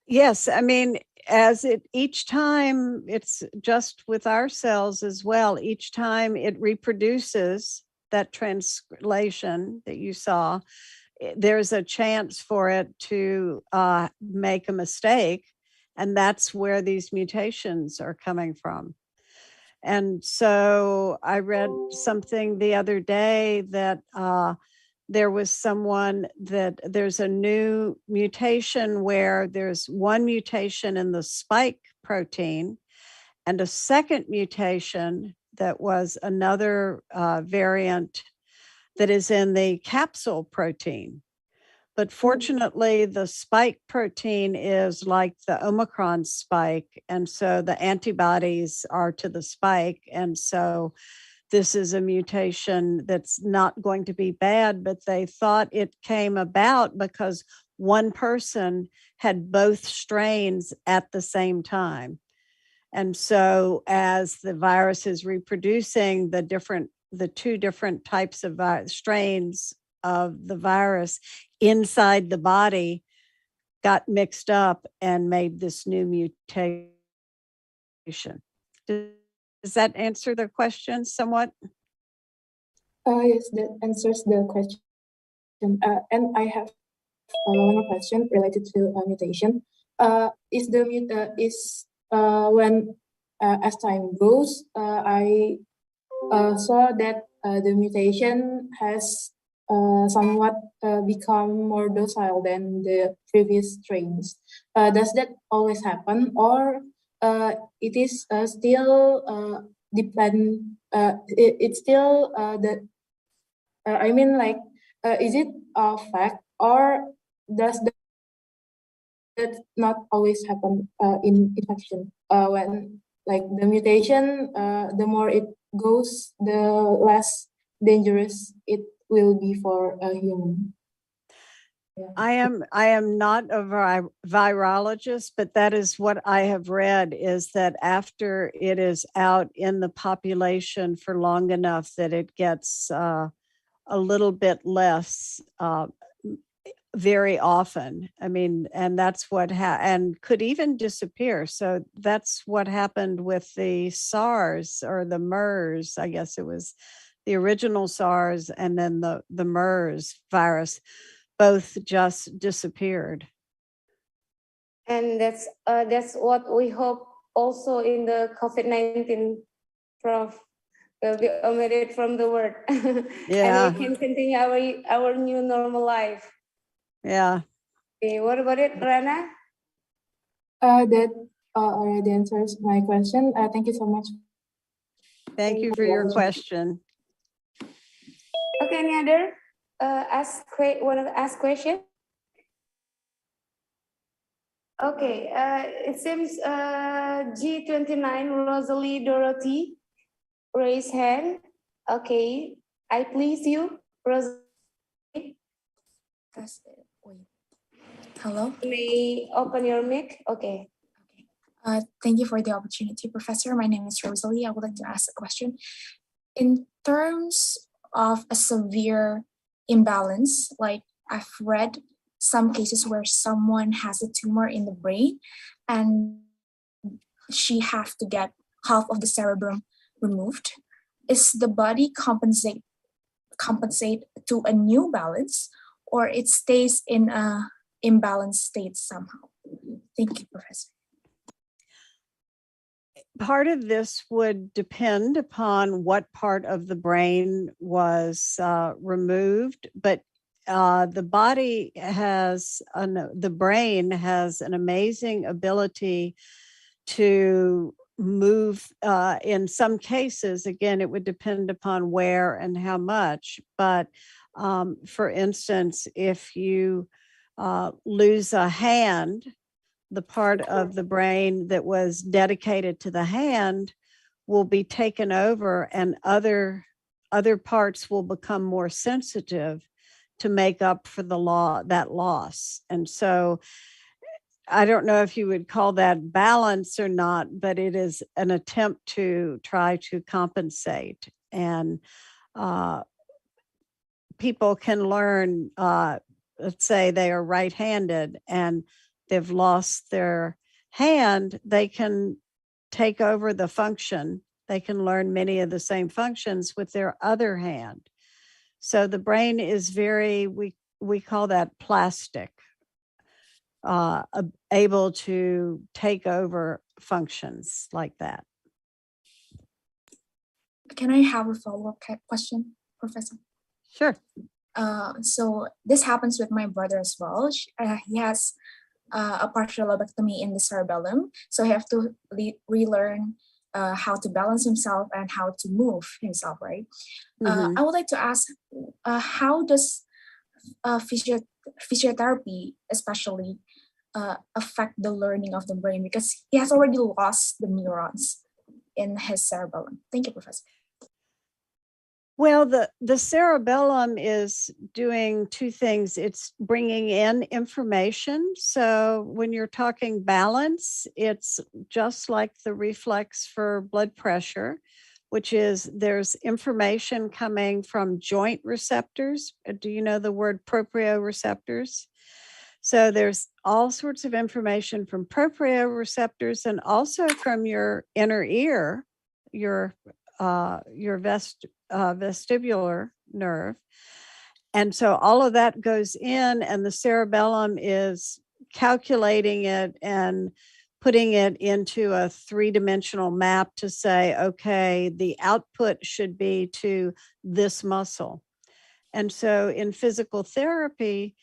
Yes, I mean, each time, it's just with our cells as well, each time it reproduces, that translation that you saw, there's a chance for it to make a mistake, and that's where these mutations are coming from. And so I read something the other day that there was someone that there's a new mutation where there's one mutation in the spike protein and a second mutation that was another variant that is in the capsule protein. But fortunately, the spike protein is like the Omicron spike. And so the antibodies are to the spike. And so this is a mutation that's not going to be bad, but they thought it came about because one person had both strains at the same time. And so as the virus is reproducing, the two different types of strains of the virus inside the body got mixed up and made this new mutation. Does that answer the question somewhat? Yes, that answers the question. And I have one more question related to mutation. When as time goes, I saw that the mutation has somewhat become more docile than the previous strains. Does that always happen, or it is still depend? It's still I mean, like, is it a fact, or does that not always happen in infection? When like the mutation, the more it goes, the less dangerous it will be for a human. Yeah. I am not a virologist, but that is what I have read, is that after it is out in the population for long enough that it gets a little bit less very often. I mean, and that's what and could even disappear. So that's what happened with the SARS or the MERS. I guess it was the original SARS and then the MERS virus. Both just disappeared. And that's what we hope also in the COVID-19, Prof, will be omitted from the word. Yeah. And we can continue our new normal life. Yeah. Okay, what about it, Rana? That already answers my question. Thank you so much. Thank you for your question. Okay, any other want to ask question? Okay, it seems G29 Rosalie Dorothy raise hand. Okay, I please you, Rosalie. Wait. Hello. You may open your mic. Okay. Thank you for the opportunity, Professor. My name is Rosalie. I would like to ask a question. In terms of a severe imbalance, like I've read some cases where someone has a tumor in the brain and she have to get half of the cerebrum removed. Is the body compensate to a new balance, or it stays in a imbalanced state somehow? Thank you, Professor. Part of this would depend upon what part of the brain was removed, but the brain has an amazing ability to move. In some cases, again, it would depend upon where and how much, but for instance, if you lose a hand, the part of the brain that was dedicated to the hand will be taken over, and other parts will become more sensitive to make up for that loss. And so I don't know if you would call that balance or not, but it is an attempt to try to compensate. And people can learn, let's say they are right-handed and they've lost their hand, they can take over the function. They can learn many of the same functions with their other hand. So the brain is very, we call that plastic, able to take over functions like that. Can I have a follow-up question, Professor? Sure. So this happens with my brother as well. He has a partial lobectomy in the cerebellum, so he has to relearn how to balance himself and how to move himself, right? I would like to ask, how does physiotherapy especially affect the learning of the brain, because he has already lost the neurons in his cerebellum? Thank you, Professor. Well, the cerebellum is doing two things. It's bringing in information. So when you're talking balance, it's just like the reflex for blood pressure, which is there's information coming from joint receptors. Do you know the word proprioceptors? So there's all sorts of information from proprioceptors and also from your inner ear, your vestibular nerve. And so all of that goes in, and the cerebellum is calculating it and putting it into a three-dimensional map to say, okay, the output should be to this muscle. And so in physical therapy,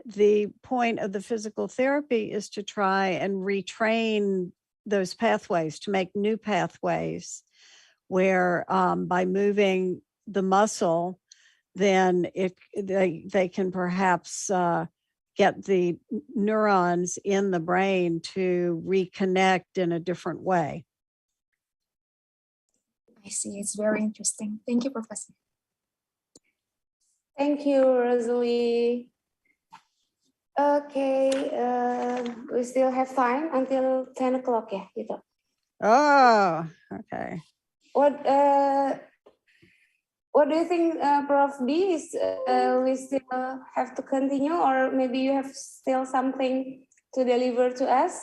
the point of the physical therapy is to try and retrain those pathways, to make new pathways where by moving the muscle, then they can perhaps get the neurons in the brain to reconnect in a different way. I see. It's very interesting. Thank you, Professor. Thank you, Rosalie. Okay, we still have time until 10 o'clock, ya, gitu. Oh, okay. What do you think, Prof. D? Is we still have to continue, or maybe you have still something to deliver to us?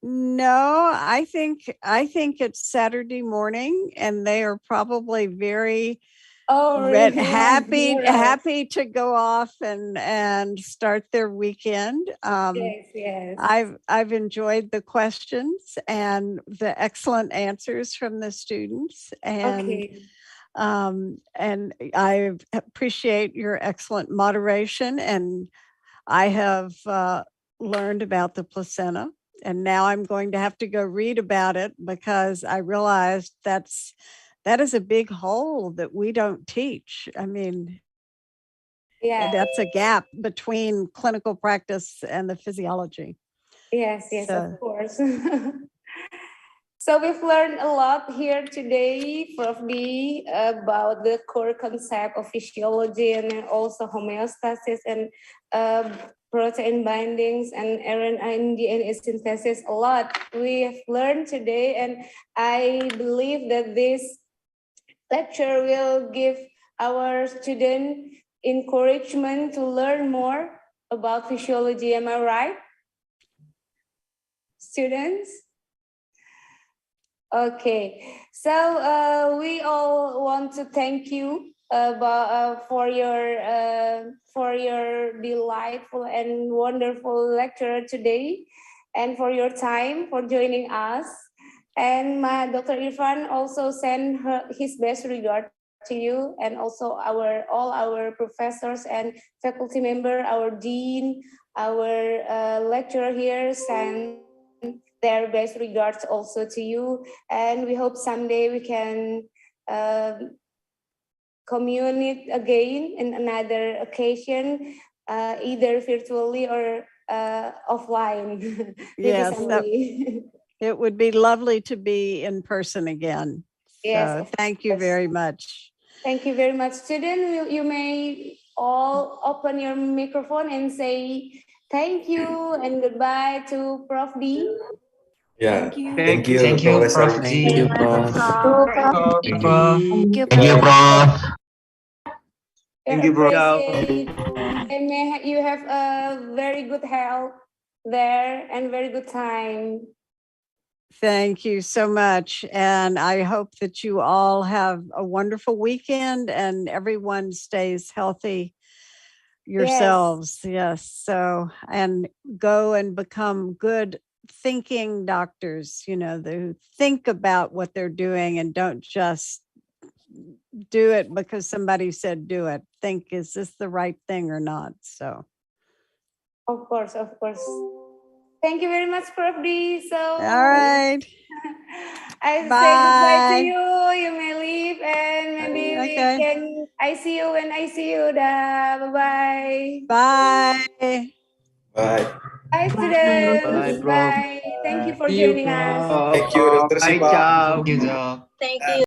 No, I think it's Saturday morning, and they are probably very really? happy to go off and start their weekend. Yes. I've enjoyed the questions and the excellent answers from the students, and and I appreciate your excellent moderation, and I have learned about the placenta, and now I'm going to have to go read about it because I realized that is a big hole that we don't teach. I mean, that's a gap between clinical practice and the physiology. Yes, of course. So we've learned a lot here today, Prof. D, about the core concept of physiology and also homeostasis and protein bindings and RNA and DNA synthesis. A lot we have learned today, and I believe that this lecture will give our students encouragement to learn more about physiology. Am I right, students? Okay, so we all want to thank you for your delightful and wonderful lecture today, and for your time for joining us. And Dr. Irfan also send his best regard to you, and also all our professors and faculty member, our dean, our lecturer here send their best regards also to you, and we hope someday we can communicate again in another occasion, either virtually or offline. Yes, it would be lovely to be in person again. Yes, so thank you very much. Thank you very much. Students, you may all open your microphone and say thank you and goodbye to Prof. D. Yeah. Thank you, Prof. G. Thank you, Prof. Thank you, Prof. Thank you, appreciate. And may you have a very good health there and very good time. Thank you so much. And I hope that you all have a wonderful weekend and everyone stays healthy yourselves. Yes. So, and go and become good thinking doctors, who think about what they're doing and don't just do it because somebody said do it. Think, is this the right thing or not? So. Of course. Thank you very much, Prof. D. So, all right. I say goodbye to you. You may leave, and maybe we can. I see you when I see you. Bye-bye. Bye. Bye. Bye, students. Bye. Thank you for joining us. Thank you, Dr. Siva. Thank you, Doc. Thank you.